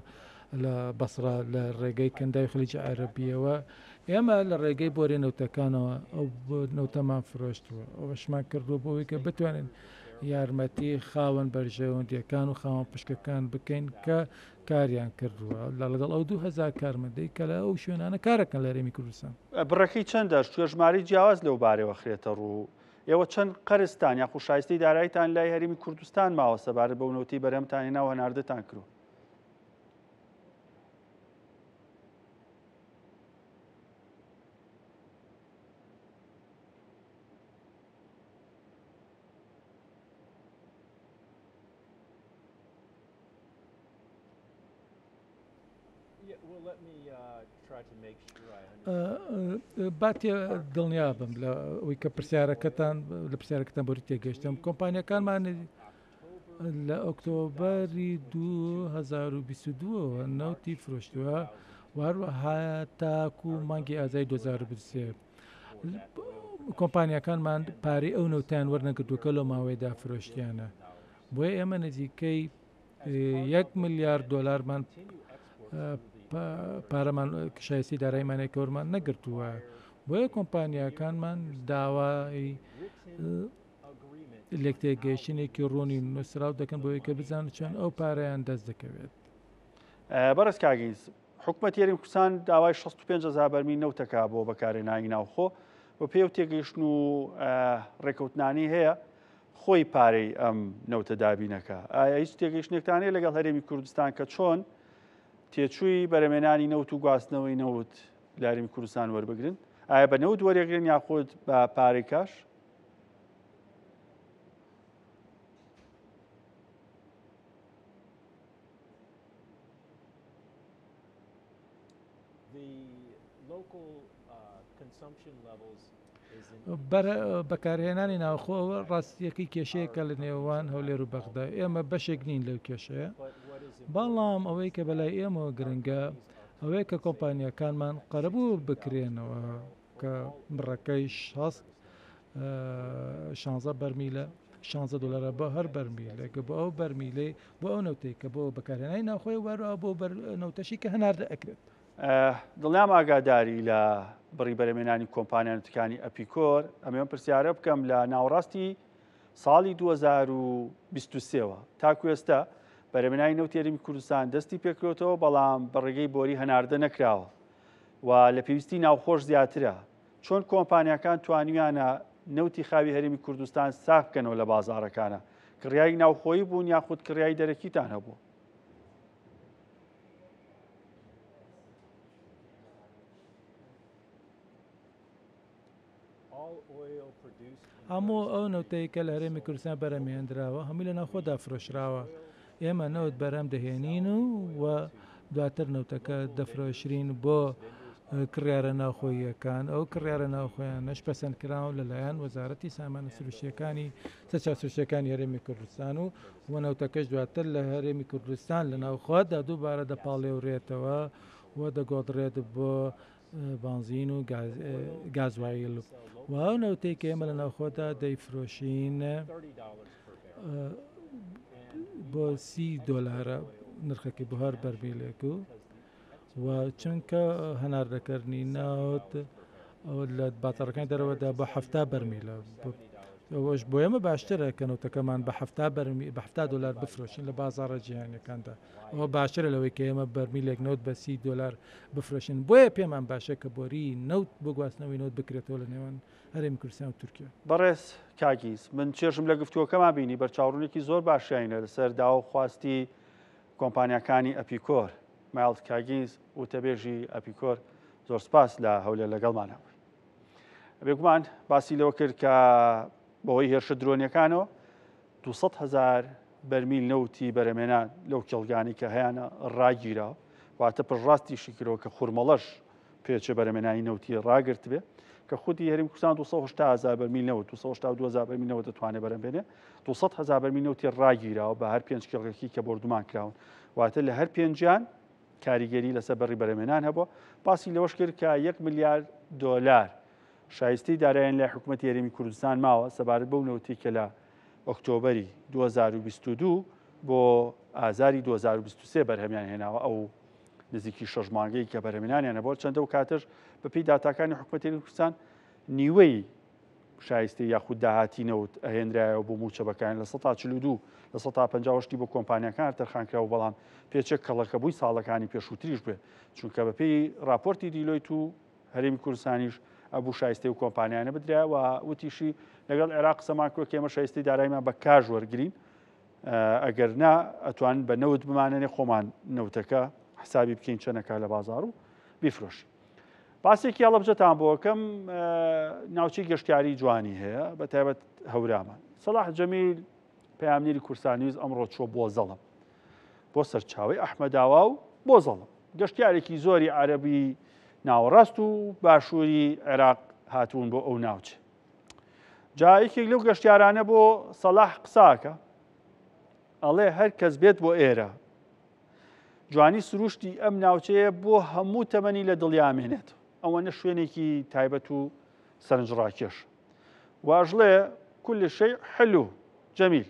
لە بەسڕا لە ڕێگەی کەندای خلیجە عەرەبیەوە. ئێمە لە ڕێگەی بۆرێ نەوتەکانەوە ئەو نەوتەمان فرۆشتووە ئەوەشمان کردووە بۆەوەی کە بتوانین یارمەتی خاوەن بەرژەوەندیەکان و خاوەن پشکەکان بکەین کە کاریان کردووە لەگەڵ ئەو 2000 کارمەندەی کە لە ئەو شوێنانە کارەکەن لە هەرێمی کوردستان. بڕەکەی چەندە ژماری جیاواز لەو بارەوە خرێتە ڕوو؟ ئێوە چەند قەرستان یاخو شایستەی داراییتان لای هەرێمی کوردستان ماوە سەبارەت بەو نەوتی بەرهەمتانی ناو هەناردەتان کرد؟ باتێ دڵنیا بم لە ئەوەی کە پرسیارەکەتان لە پرسیارەکەتان بۆری تێگەشتم کۆمپانیەکانمان لە ئۆکتۆبەری 2022 نەوتی فرۆشتووە وهروەها تاکو مانگی ئازای 2023 کۆمپانیەکانمان پارەی ئەو نەوتیان وەرنەگرتووکە لە ماوەیەدا فرۆشتیانە بۆیە ئێمە نزیکەی 1 ملیارد دۆلارمان پارەمان شایستی داراییمانێک کەورمان نەگرتووە بۆیە کۆمپانیەکانمان داوای لێکتێگەیشتنێکی ڕوونی نووسراو دەکەن بۆی کە بزانن چۆن ئەو پارەیان دەست دەکەوێت. بەڕێز کاگیز حکوومەت یاریمی کوردستان داوای 65,000 بەرمیل نەوتەکە بۆ بەکارهێنانی ناوخۆ بۆ پێی و تێگەیشتن و ڕێکەوتنانی هەیە خۆی پارەی ئەم نەوتە دابینەکە. ئایا هیچ تێگەیشتێکتانەیە لەگەڵ هەرێمی کوردستان کە چۆن تێچووی بەرەمێنانی نەوت و گواستنەوەی نەوت لە هەرێمی کوردستان وەربگرن؟ ئایا بە نەوت وەرەگرن یاخود بە پارەی کاش؟ بەکارهێنانی ناوخۆ ڕاستیەکەی کێشەیەکە لە نێوان هەولێر و بەغدا ئێمە بەشێک نین لەو کێشەیە بەڵام ئەوەی کە بەلای ئێمەوە گرنگە ئەوەیە کە کۆمپانیەکانمان قەرەبوو بکرێنەوە کە بڕەکەی 16 بەرمیلە 16 دلار بۆ هەر بەرمیلێک بۆ ئەو بەرمیلێ بۆ ئەو نەوتەی کە بۆ بەکارهێنانی ناوخۆی وەرەوە بۆ نەوتەشی کە هەناردە ئەکرێت. دڵنیام ئاگاداری لە بڕی بەرەمێنانی کۆمپانیانەتەکانی ئەپیکۆر ئەمێ پرسیارە بکەم لە ناوەڕاستی ساڵی 2023ەوە تاکو ئێستا بەرەمێنانی نەوتی هەرێمی کوردستان دەستی پێکرێتەوە بەڵام بەڕێگەی بۆری هەناردە نەکراوە و لە پێویستی ناوخۆش زیاترە. چۆن کۆمپانیەکان توانیویانە نەوتی خاوی هەرێمی کوردستان ساف بکەنەوە لە بازاڕەکانە کڕیایی ناوخۆیی بوون یاخود کڕیایی دەرەکیتان هەبوو؟ هەموو ئەو نەوتەی کە لە هەرێمی کوردستان بەرەمێنراوە هەمووی لە ناوخۆدا فرۆشراوە ئێمە نەوت بەرەم دەهێنین و دواتر نەوتەکە دەفرۆشرین بۆ کڕیارە ناوخۆییەکان ئەو کڕیارە ناوخۆیانەش پەسەندکراون لەلایەن وەزارەتی سامانە سروشتیەکانی سەرچاوسروشتیەکانی هەرێمی کوردستان و نەوتەکەش دواتر لە هەرێمی کوردستان لە ناوخۆدا دووبارە دەپاڵێوڕێتەوە و دەگۆدرێت بۆ بانزین و گازوایل و ئەو نەوتەی کە ئێمە لە ناوخۆدا دەیفرۆشین بۆ 30 دۆلارە نرخەکەی بۆ هەر بەرمیلێک و چونکە هەناردەکردنی ناوت لە باتەڕەکانی دەرەوەدا بە 70 بەرمیلە ئەوەش بۆ ئێمە باشترە کە نەوتەکەمان بە 70 دلار بفرۆشین لە بازاڕە جیهانیەکاندا ئەوە باشترە لەوەی کە ئێمە بەرمیلێک نەوت بە 30 دلار بفرۆشین بۆیە پێمان باشە کە بۆری نەوت بۆ گواستنەوەی نەوت بکرێتەوە لە نێوان هەرێمی کوردستان و تورکیا. بەڕێز کاگیز من چێژم لە گفتووەکەمان بینی بەرچاوڕوونێکی زۆر باشیانە لەسەر داوا و خواستی کۆمپانیەکانی ئەپیکۆر مایڵز کاگیز وتەبێژی ئەپیکۆر زۆر سپاس لە هەولێر لەگەڵمانەوە. بێگومان باسی لەوە کرد کە بەهۆی هێرشە درۆنیەکانەوە 200,000 بەرمیل نەوتی بەرەمێنان لەو کێڵگانی کە هەیەە ڕاگیرا واتە پڕڕاستیشی کرەوە کە خوورمەڵەش پێچە بەرەمێنانی نەوتی ڕاگرت بێ کە خودی هەرێمی کوردستان 280,000 بەرمیل نەوت 282,000 بەرمیل نەوت دەتوانێت بەرەمبێنێ 200,000 بەرمیل نەوتی ڕاگیراوە بە هەر 5 کێڵگەکی کە بردومان کراون واتە لە هەر پێنجیان کاریگەری لەسەر بەڕی بەرەمێنان هەبووە. باسی لەوەش کرد کە 1 ملیارد دۆلار شایستی دارایان لە حکوومەتی هەرێمی کوردستان ماوە سەبارەت بەو نەوتی کە لە ئۆکتۆبەری 2022 بۆ ئازاری 2023 بەرهەمیان هێناوە ئەو نزیکی 6 مانگەی کە بەرهەمێنانیانە بۆ چەندە و کاتەش بەپێی داتاکانی حکوومەتی هەرێمی کوردستان نیوەی شایستی یاخود داهاتی نەوت ئەهێنرایەوە بۆ موچەبەکان لە 142 لە 150 بۆ کۆمپانیەکان تەرخانکراوە بەڵام پێچێک کەڵەکە بووی ساڵەکانی پێشووتریش بێ چونکە بەپێی راپۆرتی دیلۆیت و هەرێمی کوردستانیش ئەبوو شایستی و کۆمپانیانە بدرا و وتیشی لەگەڵ عێراق سەمان کرد کە ئێمە شایستی داراییمان بە کاژ وەرگرین ئەگەر نا ئەتوان بە نەوت بمانێنێ خۆمان نەوتەکە حسابی بکەین چەنەکە لە بازاڕ و بیفرۆشین. باسێکی هەڵەبجەتان بۆ یەکەم ناوچەی گەشتیاری جوانی هەیە بە تایبەت هەورامان. سەلاح جەمیل پەیامنێری کورسانیوز ئەمڕۆ چۆ بۆ زەڵم بۆ سەرچاوی ئەحمەداوا و بۆ زەڵم گەشتیارێکی زۆری عەرەبی ناوەڕاست و باشووری عێراق هاتوون بۆ ئەو ناوچە. جا یەکێک لەو گەشتیارانە بۆ سەلاح قساکە ئەڵێ هەر کەس بێت بۆ ئێرە جوانی سروشتی ئەم ناوچەیە بۆ هەموو تەمەنی لە دڵیامێنێت ئەوەنە شوێنێکی تایبەت و سەرنجڕاکێش واژڵێ كل شيء حلو جەمیل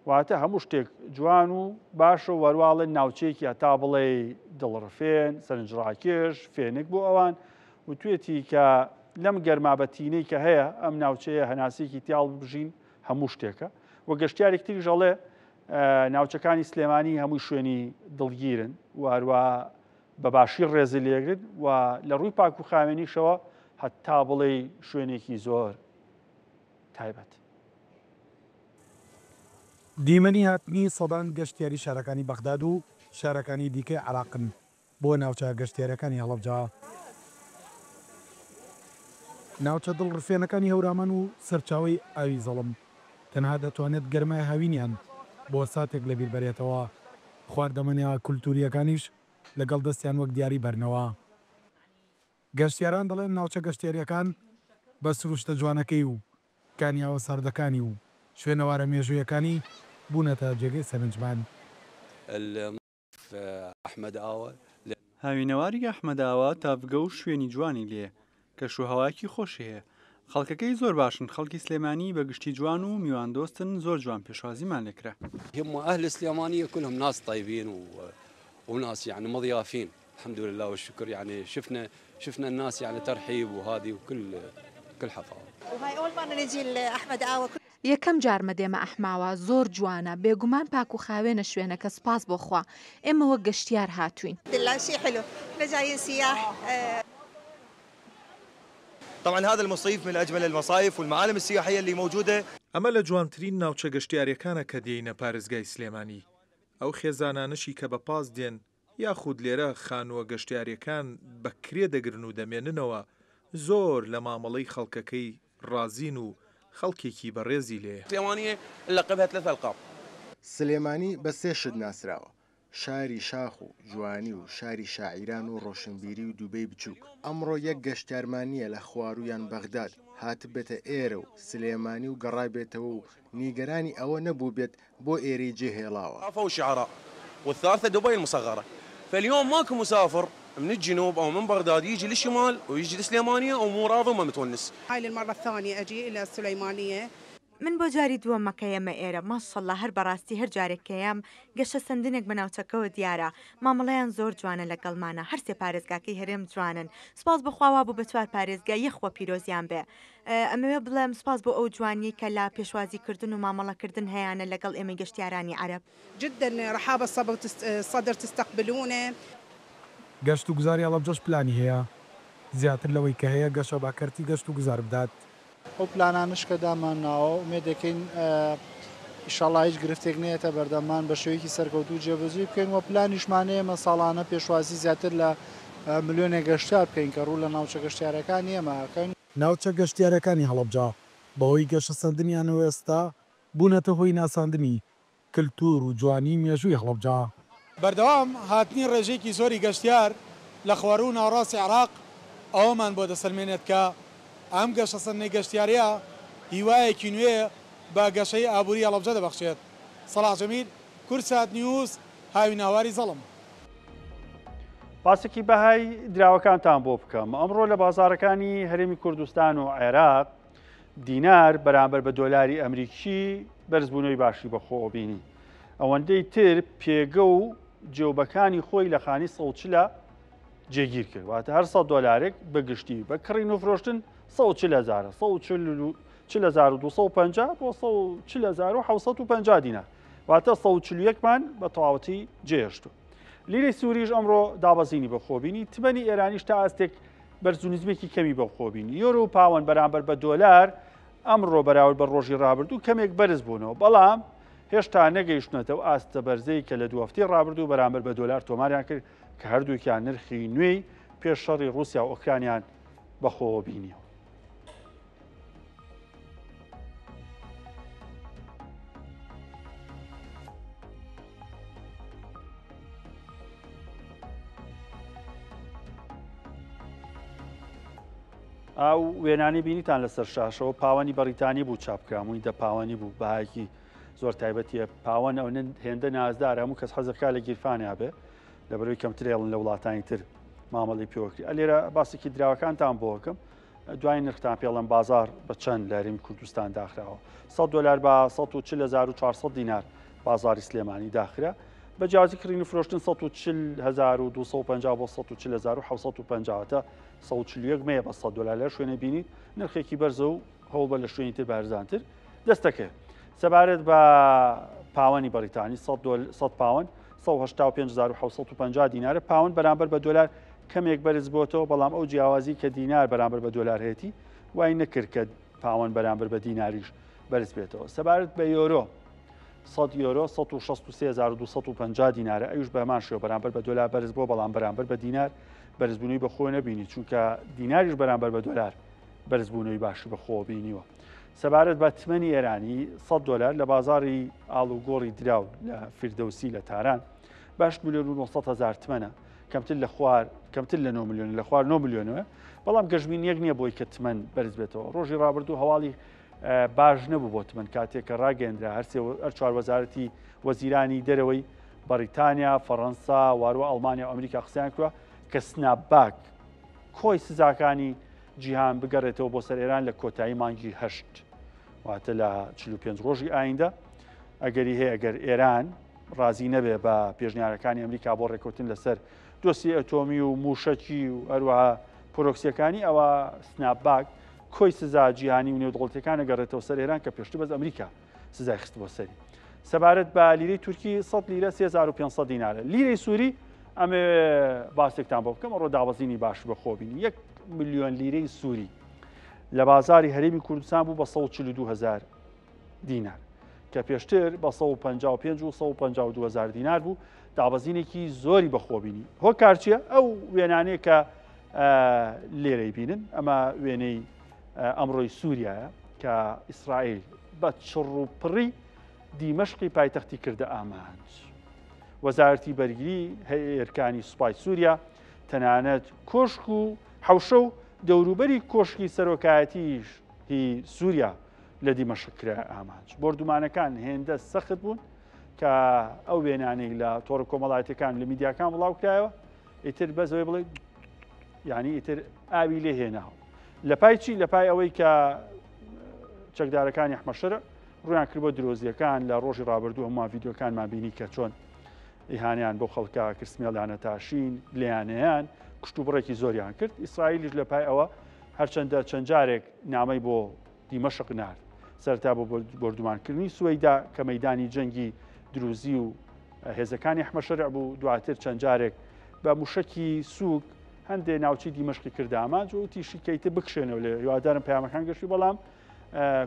واتە هەموو شتێک جوان و باشە و وەرواڵێن ناوچەیەکی هەتا بڵێ دڵڕفێن سەرنجڕاکێش فێنێک بۆ ئەوان و توێتی کە لەم گەرمابەتینەی کە هەیە ئەم ناوچەیە هەناسێکی تیاڵ بژین هەموو شتێکە و گەشتیارێک تری ژەڵێ ناوچەکانی سلێمانی هەمووی شوێنی دڵگیرن و هەروە بەباشی ڕێزی لێگرن و لە ڕووی پاک و خاوێنیشەوە هەتا بڵێ شوێنێکی زۆر تایبەت. دیمەنی هاتنی سەدان گەشتیاری شارەکانی بەغداد و شارەکانی دیکەی عێراقن بۆ ناوچە گەشتیارەکانی هەڵەبجا. ناوچە دڵڕفێنەکانی هەورامان و سەرچاوی ئاوی زەڵم تەنها دەتوانێت گەرمای هاوینیان بۆ ساتێک لە بیر بەرێتەوە خواردەمەنیا کولتوریەکانیش لەگەڵ دەستیان وەک دیاری بەرنەوە. گەشتیاران دەڵێن ناوچە گەشتێریەکان بە سروشتە جوانەکەی و کانیاوە ساردەکانی و شوێنەوارە مێژوویەکانی بوونەتە جێگەی سەرنجمان. هاوینەواری ئەحمەداوە تافگە و شوێنی جوانی لێ کە شوهەواکی خۆشی هەیە. خەڵکەکەی زۆر باشن، خەڵکی سلێمانی بە گشتی جوان و میوان دۆستن، زۆر جوان پێشوازیمان لێکرا. هم أهل السليمانية كلهم ناس طيبين وناس يعني مضيافين الحمد لله والشكر. يعني شفنا الناس يعني ترحيب وهذه وكل حفاوة. وهاي أول مرة نجي لأحمد آوى. یەکەم جار مەدێمە ئەحماوە زۆر جوانە بێگومان پاک و خاوێنە شوێنەکە سپاس بۆ خوا ئێمە وەک گەشتیار هاتوین. شيء حلو احنا جايين سياح. طبعا هذا المصيف من أجمل المصايف والمعالم السياحية اللي موجودة. ئەمە لە جوانترین ناوچە گەشتیارەکانە کە دێینە پارێزگای سلێمانی. ئەو خێزانانشی کە بە پاس دێن یاخود لێرە خانووە گەشتیاریەکان بەکرێ دەگرن و دەمێننەوە زۆر لە مامەڵەی خەڵکەکەی ڕازین و خەڵکێکی بەڕێزی لێ. سلێمانیە لەقبها 3 ألقاب. سلێمانی بە 3 شت ناسراوە: شاری شاخ و جوانی و شاری شاعیران و ڕۆشنبیری و دووبەی بچووک. ئەمڕۆ یەک گەشتارمانیە لە خوارویان بەغداد هات بێتە ئێرە و سلێمانی و گەڕای بێتەوە و نیگەرانی ئەوە نەبوو بێت بۆ ئێرەی جێهێڵاوە. والشعراء والثالثة دبي المصغرة. فاليوم ماكو مسافر من الجنوب أو من بغداد يجي للشمال ويجي لسليمانية ومو راضي وما متونس. هاي للمرة الثانية أجي إلى السليمانية. من بۆ جاری دووەمەکە ئێمە ئێرە ماشەڵڵا هەر بەڕاستی هەر جارێکەیەم گەشە سندنێک بەناوچەکەەوە دیارە مامەڵەیان زۆر جوانە لەگەڵمانە هەرسێ پارێزگاکەی هەرێم جوانن سپاس بخواوا بوو بە 4 پارێزگا یەخوە پیرۆزیان بێ ئەمەوێ بڵێم سپاس بۆ ئەو جوانی کە لا پێشوازیکردن و مامەڵەکردن هەیەە لەگەڵ ئێمە گەشتیارانی عەرب. جدا رحاب الصدر تستقبلونه. گەشت و گوزاری هەڵەبجەش پلانی هەیە زیاتر لەوەی کە هەیە گەشە باکەرتی گەشت و گوزار بدات. ئەو پلانانش کە دامانناوە ومێ دەکەین ئیشەڵا هیچ گرفتێک نێتە بەردەمان بە شێوەیەکی سەرکەوتوو جێبەجێ بکەین و پلانیشمانەیە ئێمە ساڵانە پێشوازی زیاتر لە ملیۆنێک گەشتیار بکەین کە ڕوو لە ناوچە گەشتیارەکانی ئێمەکەین. ناوچە گەشتیارەکانی هەڵەبجا بەهۆی گەشە سەردنیانەوە ئێستا بوونەتە هۆی ناساندنی کللتور و جوانی مێژووی هەڵەبجا. بەردەوام هاتنی ڕێژێکی زۆری گەشتیار لە خوارو و ناوڕاستی عێراق ئەوەمان بۆ دەسەلمێنێت کە ئەم گەشە سەرنەی گەشتیاریە هیوایەکی نوێ بە گەشەی ئابووری هەڵەبجە دەبەخشێت. سەلاح جەمیل، کورسات نیوز، هاویناواری زەڵم. باسێکی بەهای دراوەکانتان بۆ بکەم. ئەمڕۆ لە بازارەکانی هەرێمی کوردستان و عێراق دینار بەرامبەر بە دۆلاری ئەمریکی بەرزبوونەوەی باشی بەخۆبینی. ئەوەندەی تر پێگە و جێوبەکانی خۆی لە خانی 140 جێگیر کرد. واتە هەر 100 دۆلارێک بەگشتی بە کڕین و فرۆشتن 140,000 140,250 بۆ 140,750 دینار. واتە 141مان بە تەواوەتی جێهێشتووە. لیرەی سووریش ئەمڕۆ دابەزینی بەخۆبینی. تبەنی ئێرانیش تا ئاستێک بەرزونیزمێکی کەمی بەخۆبینی. یۆرۆ و پاوەند بەرامبەر بە دۆلار ئەمڕۆ بەراورد بە ڕۆژی ڕابردوو کەمێک بەرز بوونەوە، بەڵام هێشتا نەگەیشتنەوە ئاستە بەرزەی کە لە 2 هەفتەی ڕابردوو بەرامبەر بە دۆلار تۆماریان کرد کە هەردووکیان نرخی نوێی پێش شەڕی رووسیا و ئۆکرانیان بەخۆبینیەوە. ئەو وێنانی بینیتان لەسەر شاشەوە پاوانی بەریتانی بوو چاپکرامووی دە پاوانی بوو بەهایکی زۆر تایبەتیە. پاوان ئەو هێندە نازدار هەموو کەس حەزەکە لە گیرفانیا بێ لەبەرەوەی کەمترێڵن لە وڵاتانی تر مامەڵی پێوەکری. ئەلێرە باسێکی دراوەکانتان بۆکەم دوای نرختان پێڵم بازار بە چەند لە هەرێمی کوردستان داخراوە $100 بە 140,400 دینار بازاری سلێمانی داخرا بە جیازی کڕینی فرۆشتن 140,250 بۆ 140,750 141 مەیە بە $100 لە شوێنە بینیت نرخێکی بەرزە و هەوڵ بە لە شوێنی تر بارزانتر دەستەکە سەبارەت بە پاوەنی بەریتانی 100 پاوەند 185,750 دینارە پاوەند بەرامبەر بە دۆلار کەمێک بەرز بۆتەوە بەڵام ئەو جیاوازی کە دینار بەرامبەر بە دۆلار هێتی وای نەکرد کە پاوەند بەرامبەر بە دیناریش بەرز بێتەوە سەبارەت بە یۆرۆ 100 یۆرۆ 163,250 دینارە ئەوش بەمان شێوە بەرامبەر بە دۆلار بەرز بۆ بەڵام بەرامبەر بە دینار بەرزبوونی بەخۆ نەبینی چونکە دیناریش بەرامبەر بە دۆلار بەرزبوونەوەی باشی بەخۆ بینیوە سەبارەت بە تمەنی ئێرانی $100 لە بازاری ئاڵوگۆڕی دراو لە فیردەوسی لە تاران 8,900,000 تمەنە کەمتر لە خوار کەمتر لە 9 میلیۆن لە خوار 9 میلیۆنەوە بەڵام گەشتبین یەک نییە بۆی کە تمەن بەرز بێتەوە ڕۆژی ڕابردوو هەواڵی باش نەبوو بۆ تمەن کاتێک کە ڕاگەندرا هەر چوار وەزارەتی وەزیرانی دەرەوەی بەریتانیا فەڕەنسا واروە ئەڵمانیا و ئەمریکا قسەیان کردووە کە سناپباک کۆی سزاکانی جیهان بگەڕێتەوە بۆ سەر ئێران لە کۆتایی مانگی 8 واتە لە 45 ڕۆژی ئایندە ئەگەری هەیە ئەگەر ئێران ڕازی نەبێ بە پێشنیارەکانی ئەمریکا بۆ ڕێکوتن لەسەر دۆسی ئەتۆمی و موشەکی و هەروەها پرۆکسیەکانی ئەوە سناپباک کۆی سزا جیهانی و نێودوڵەتەکان ئەگەڕێتەوە سەر ئێران کە پێشتر بەس ئەمریکا سزای خست بۆ سەری سەبارەت بە لیرەی تورکی 100 لیرە 3,500 دینارە لیرەی سووری ئەمێ باسێکتان بۆ بکەم ڕۆ داوەزینی باش بەخۆبین 1 میلیۆن لیرەی سووری لە بازاری هەرێمی کوردستان بوو بە 142,000 دینار کە پێشتر بە 155 و 152,000 دینار بوو دابەزینێکی زۆری بەخۆبینی هۆ کارچیە ئەو وێنانەیە کە لێرەی بینن ئەمە وێنەی ئەمڕۆی سووریایە کە ئیسرائیل بە چڕوپڕی دیمەشقی پایتەختی کردە ئامانج وەزارەتی بەرگری هێرکانی سوپای سووریا تەنانەت کۆشک و حەوشە و دەوروبەری کۆشکی سەرۆکایەتیش هی سووریا لە دیمەشق کرا ئامانج بردومانەکان هێندە سەخت بوون کە ئەو وێنانەی لە تۆڕە کۆمەڵایەتەکان لە میدیاکان بڵاو کرایەوە ئیتر بەزەوەی بڵێ یعنی ئیتر ئاوی لێ هێناوە لە پای چی لە پای ئەوەی کە چەکدارەکانی ئەحمەشەرە ڕویان کرد بۆ درۆزیەکان لە ڕۆژی ڕابردوو هەموو ڤیددیۆکانمان بینی کە چۆن ئیهانیان بۆ خەڵکە کرسمێڵیانە تاشین لیانەیان کشت و بڕێکی زۆریان کرد ئیسرائیلیش لە پای ئەوە هەرچەندە چەند جارێک نامەی بۆ دیمەشق نارد سەرتا بۆ بردومانکردنی سوەیدا کە مەیدانی جەنگی دروزی و هێزەکانی ئەحمەشەرع بوو دواتر چەند جارێک بە موشکی سووک هەندێک ناوچی دیمەشقی کرد ئامانج و تیشی کەیتە بکشێنەوە لێ هیوادارم پەیامەکان گەشتی بەڵام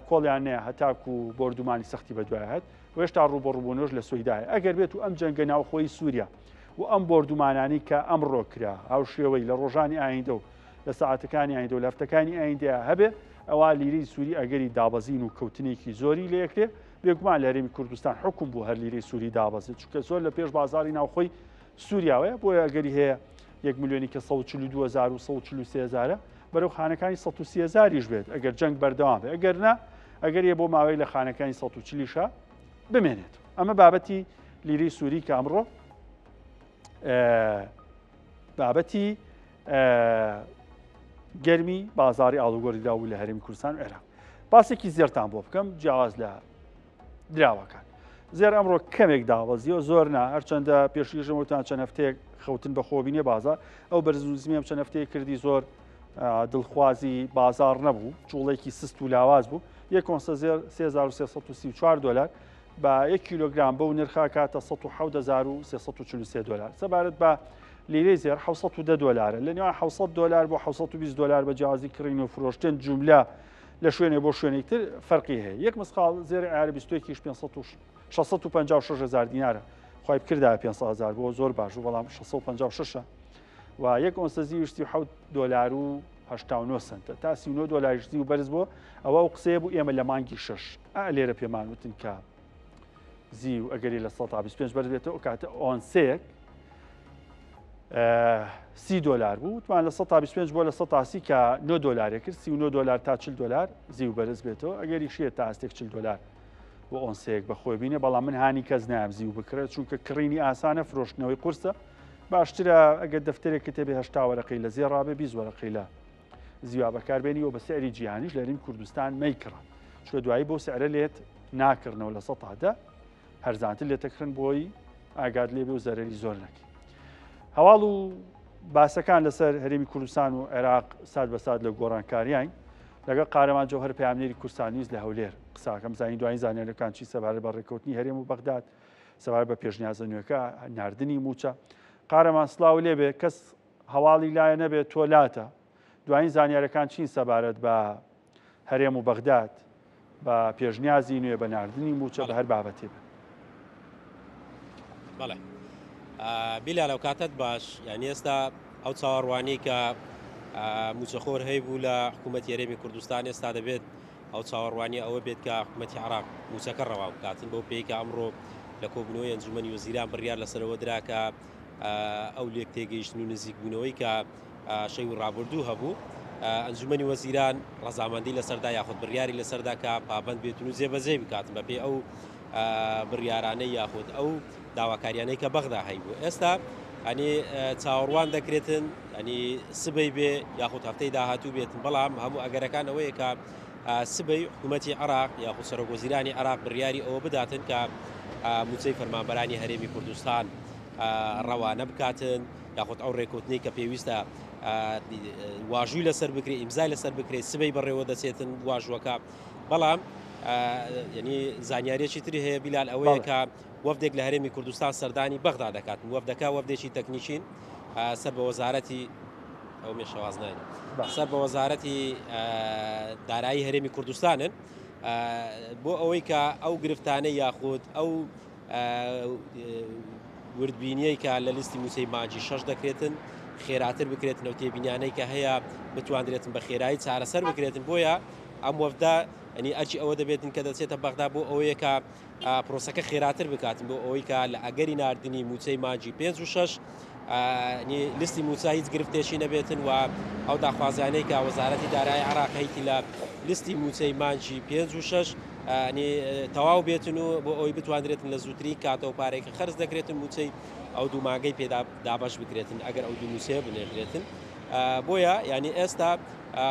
کۆڵیان نەیە هەتاکو و بردومانی سەختی بەدوای هات و هێشتا ڕوبەڕووبوونەوەش لە سوەیدایە ئەگەر بێت و ئەم جەنگە ناوخۆی سووریا و ئەم بردومانانی کە ئەمڕۆ کرا هاو شێوەی لە ڕۆژانی ئایندە و لە ساعتەکانی ئایندە و لە هەفتەکانی ئایندەیە هەبێ ئەوە لیرەی سووری ئەگەری دابەزین و کەوتنێکی زۆری لێکرێ بێگومان لە هەرێمی کوردستان حکم بوو هەر لیرەی سووری دابەزێت چونکە زۆر لە پێش بازاری ناوخۆی سووریاوەیە بۆیە ئەگەری هەیە 1 میلیۆنی کە 142,000 و 143,000 بەرەو خانەکانی 130,000یش بێت ئەگەر جەنگ بەردەوام بێت ئەگەر نە ئەگەر یە بۆ ماوەی لە خانەکانی 140شە بمێنێت ئەمە بابەتی لیرەی سووری کە ئەمڕۆ بابەتی گەرمی بازاری ئاڵوگۆڕی داو لە هەرێمی کوردستان و عێراق باسێکی زێرتان بۆ بکەم جیاواز لە دراوەکان زێر ئەمڕۆ کەمێک داوەزیەوە زۆر نا هەرچەندە پێشیژەوەتان چەند هەفتەیەک خەوتن بە خۆبینێ بازار ئەو بەرزوزمیەم چەند هەفتەیە کردی زۆر دڵخوازی بازار نەبوو جوڵێکی سست و لاواز بوو یەک کۆنسە زێر $3,334 بە 1 کیلۆگرام بەو نرخا کاتە $7,343 سەبارەت بە لیرەی زێر $710 لە نێوان $700 بۆ $720 بە جیازی کڕین و فرۆشتن جوملە لە شوێنێ بۆ شوێنێکتر فەرقی هەیە یەک مسقال زێر عیار 21 656,000 دینارە خۆی بکردا 500,000 بۆ زۆر باش و بەڵام 656 و یەک ئۆنسە زیویشتی $7.89 تا $39 زی و بەرز بۆ ئەوە و قسەیە بوو ئێمە لە مانگی 6 لێرە پێمان وتن کە زی و ئەگەری لە 125 بەرز بێتەوە کاتە ئۆنسەیەک $30 بوو توان لە 125 بۆ لە 180 کە $9 کرد $39 تا $40 زی و بەرز بێتەوە ئەگەری شێت تا هەستێک $40 بۆ ئۆنسەیەک بەخۆی بینێ بەڵام من هانی کەس نام زی و بکرێت چونکە کڕینی ئاسانە فرۆشتنەوەی قورسە باشترە ئەگەر دەفتەرێک کتێبی 8 وەرەقەی لە زێر ڕابێ 20 وەرەقەی لە زیوا بەکاربێنیەوە بە سعری جیهانیش لە هەرێمی کوردستان مەیکڕن چکە دوایی بۆ سعرە لێت ناکردنەوە لە ١٠٠ هەرزانتر لێتەکردن بۆی ئاگاد لێبێ و زەرەری زۆر نەکەی. هەواڵ و باسەکان لەسەر هەرێمی کوردستان و عێراق سات بە سات لە گۆڕانکاریان لەگەڵ قارەمان جەوهەر پەیامنێری کورسانیز لە هەولێر قساکەم زانی دوای زانیاریەکان چی سەبارەت بە ڕێکەوتنی هەرێم و بەغداد سەبارەت بە پێشنیازە نوێەکە ناردنی موچە قارەمان سڵاو لێبێ کەس هەواڵی لایە نەبێت تۆ لاتە دوایین زانیاریەکان چین سەبارەت بە هەرێم و بەغداد بە پێشنیازی نوێ بە ناردنی موچە بە هەر بابەتێ بێ. بەڵێ بیلا لەو کاتت باش یعنی ئێستا ئەو چاوەڕوانی کە موچەخۆر هەیە بوو لە حکوومەتی هەرێمی کوردستان ئێستا دەبێت ئەو چاوەڕوانی ئەوە بێت کە حکوومەتی عێراق موچەکە ڕەوا بکاتن بۆ پێی کە ئەمڕۆ لە کۆبوونەوەی ئەنجومەنی وەزیران بڕیار لەسەرەوە درا کە ئەو لێک تێگەیشتن و نزیکبوونەوەی کە شەوی ڕابردوو هەبوو ئەنجومەنی وەزیران ڕەزامەندی لەسەردا یاخود بڕیاری لەسەردا کە پابەند بێتون و جێبەجێ بکاتن بەپێ ئەو بڕیارانەی یاخود ئەو داواکاریانەی کە بەغدا هەیبوو. ئێستا ئەنی چاوەڕوان دەکرێتن ئەنی سبەی بێ یاخود هەفتەی داهاتوو بێتن بەڵام هەموو ئەگەرەکان ئەوەیە کە سبەی حکوومەتی عێراق یاخود سەرۆکوەزیرانی عێراق بڕیاری ئەوە بداتن کە موچەی فەرمانبەرانی هەرێمی کوردستان ڕەوانە بکاتن یاخود ئەو ڕێکوتنی کە پێویستە واژووی لەسەر بکرێت ئیمزای لەسەر بکرێت سبەی بەڕێوە دەچێتن واژوەکە بەڵام ینی زانیاریەکی تری هەیە بیلال ئەوەیە کە وەفدێک لە هەرێمی کوردستان سەردانی بەغدا دەکات وەفدەکە وەفدێکی تەکنیشین سەر بە وەزارەتی ئەو مێشەوازنان سەر بە وەزارەتی دارایی هەرێمی کوردستانن بۆ ئەوەی کە ئەو گرفتانەی یاخود ئەو وردبینیەی کە لە لیستی موچەی ماجی 6 دەکرێتن خێراتر بکرێتنەوە تێبینیانەی کە هەیە بتواندرێتن بە خێرایی چارەسەر بکرێتن بۆیە ئەم وەفدا ئەنی ئەرچی ئەوە دەبێتن کە دەچێتە بەغدا بۆ ئەوەیە کە پرۆسەکە خێراتر بکاتن بۆ ئەوەی کە لە ئەگەری ناردنی موچەی ماجی 5 و 6 لیستی موچە هیچ گرفتێشی نەبێتن و ئەو داخوازانەی کە وەزارەتی دارایی عێراق هەیەی لە لیستی موچەی ماجی 5 و 6 تەواو بێتن و بۆ ئەوی بتوانرێتن لە زووتری کاتەوە پارێکە خەرز دەکرێتن موچەی ئەو دوو ماگەی پێدا دابش بکرێتن ئەگەر ئەو دوو موچەیە بنێردرێتن بۆیە ینی ئێستا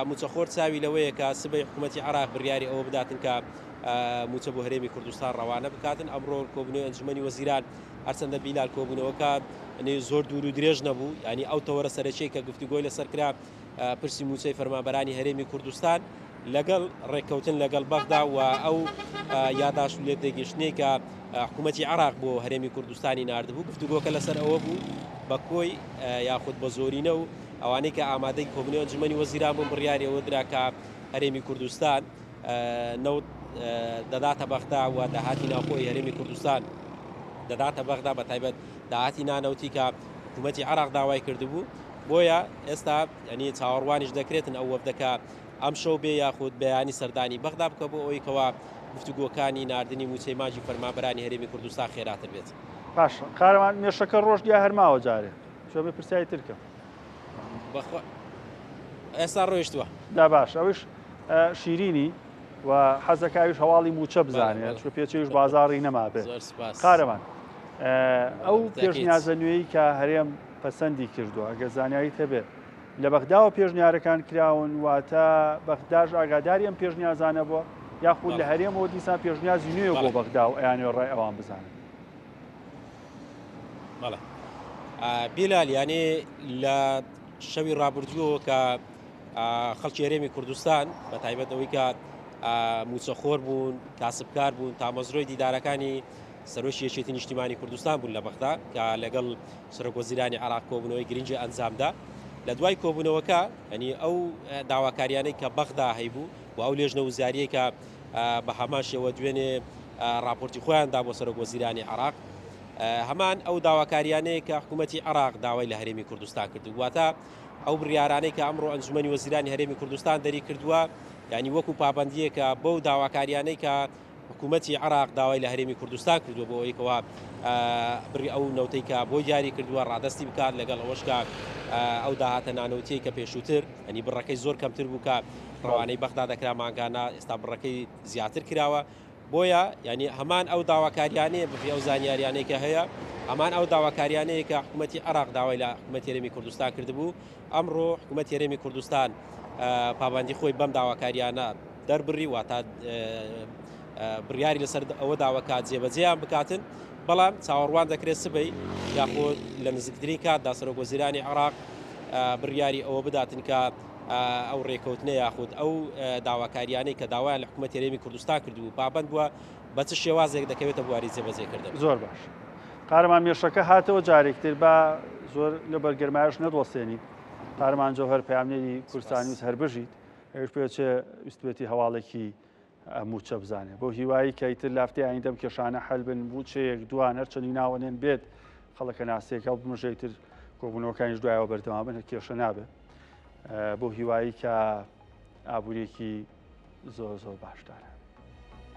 موچەخۆر چاوی لەوەیە کە سبەی حکوومەتی عێراق بڕیاری ئەوە بداتن کە موچە بۆ هەرێمی کوردستان ڕەوانە بکاتن ئەمڕۆ کۆبوونەوەی ئەنجومەنی وەزیران هەرچەندە بیلال کۆبوونەوەکە زۆر دوور و درێژ نەبوو ینی ئەو تەوەرە سەرەکیی کە گفتوگۆی لەسەر کرا پرسی موچەی فەرمانبەرانی هەرێمی کوردستان لەگەڵ ڕێککەوتن لەگەڵ بەغدا و ئەو یاداشت لێ دەگەشتنەی کە حکوومەتی عێراق بۆ هەرێمی کوردستانی ناردبوو گفتوگۆکە لەسەر ئەوە بوو بە کۆی یاخود بە زۆرینە و ئەوانەی کە ئامادەی کۆبوونەوەی ئەنجومەنی وەزیران بوون بڕیاری ئەوە درا کە هەرێمی کوردستان نەوت دەداتە بەغدا و داهاتی ناوخۆی هەرێمی کوردستان دەداتە بەغدا بە تایبەت داهاتی نانەوتی کە حکوومەتی عێراق داوای کردبوو بۆیە ئێستا ینی چاوەڕوانیش دەکرێتن ئەو وەفدەکە ئەم شەو بێ یاخود بەیانی سەردانی بەغدا بکە بۆ ئەوەی کەوا گفتوگۆکانی ناردنی موچەی ماجی فەرمانبەرانی هەرێمی کوردستان خێراتر بێت. باش قارەمان مێشەکە ڕۆژ دیە هەرماوە جارێ شۆ بێ پرسیایی ترکە ئێستا ڕۆیشتووە دا باش ئەوش شیرینی و حەزەکاویش هەواڵی موچە بزانێت چۆ پێچەویش بازاڕی نەما بێت قارەمان ئەو پێشنیازە نوێی کە هەرێم پەسەندی کردووە ئەگە زانیاریت هەبێت لە بەغداوە پێشنیارەکان کراون واتە بەغداش ئاگاداری ئەم پێشنیازانە بووە یاخود لە هەرێمەوە دیسان پێشنیازی نوێ بۆ بەغدا و ئەیانێ ڕای ئەوان بزانن. بەڵێ بیلال یانێ لە شەوی ڕابردووەوە کە خەڵکی هەرێمی کوردستان بە تایبەت ئەوەی کە موچەخۆر بوون کاسبکار بوون تا مەزرۆی دیدارەکانی سەرۆشی یەکێتی نیشتیمانی کوردستان بوون لە بەغدا کە لەگەڵ سەرۆکوەزیرانی عێراق کۆبوونەوەی گرنگی ئەنجامدا لە دوای کۆبوونەوەکە ینی ئەو داواکاریانەی کە بەغدا هەیبوو و ئەو لێژنە وزاریە کە بە هەمان شێوە دوێنێ راپۆرتی خۆیاندا بۆ سەرۆکوەزیرانی عێراق هەمان ئەو داواکاریانەیە کە حکوومەتی عێراق داوای لە هەرێمی کوردستان کردو واتە ئەو بڕیارانەی کە ئەمڕۆ ئەنجومەنی وەزیرانی هەرێمی کوردستان دەری کردووە ینی وەکو پابەندیە کە بەو داواکاریانەی کە حکوومەتی عێراق داوای لە هەرێمی کوردستان کردووە بۆ ئەوەیەکەوە بڕی ئەو نەوتەی کە بۆ دیاری کردووە ڕادستی بکات لەگەڵ ئەوەشکە ئەو داهاتە نانەوتەی کە پێشووتر ئەنی بڕەکەی زۆر کەمتر بوو کە ڕەوانەی بەغدا دەکرا ماگانە ئێستا بڕەکەی زیاتر کراوە بۆیە ینی هەمان ئەو داواکاریانەیە بەفی ئەو زانیاریانەی کە هەیە هەمان ئەو داواکاریانەیە کە حکوومەتی عێراق داوای لە حکوومەتی هەرێمی کوردستان کردبوو ئەمڕۆ حکوومەتی هەرێمی کوردستان پابندی خۆی بەم داواکاریانە دەربڕی واتە بڕیاری لەسەر ئەوە داواکات جێبەجێیان بکاتن بەڵام چاوەڕوان دەکرێت سبەی یاخۆ لە نزیکترین کاتدا سەرۆکوەزیرانی عێراق بڕیاری ئەوە بداتن کە ئەو ڕێکەوتنە یاخود ئەو داواکاریانەی کە داوایان لە حکوومەتی هەرێمی کوردستان کردو پابند بووە بە چ شێوازێک دەکەوێتە بواری جێبەجێکردن. زۆر باش قارەمان مێشەکە هاتەوە جارێکتر بە زۆر لە بەرگەرمایش نەدۆستێنی قارەمان جەوهەر پەیامنێری کوردستانی وس هەربژیت ئەوش پێچێ ویستێتی هەواڵێکی موچە بزانێ بۆ هیوایی کەیتر لافتی ئایندە کێشانە هەل بن بوو چەیەک دوان هەر چەندی ناوەنێن بێت خەڵەکە ناسێکە بمژەیتر کۆبوونەوەکانیش دوایەوە بەردەوام بن کێشە نابێت بۆ هیوایی کە ئابوورێکی زۆر زۆر باشدارە.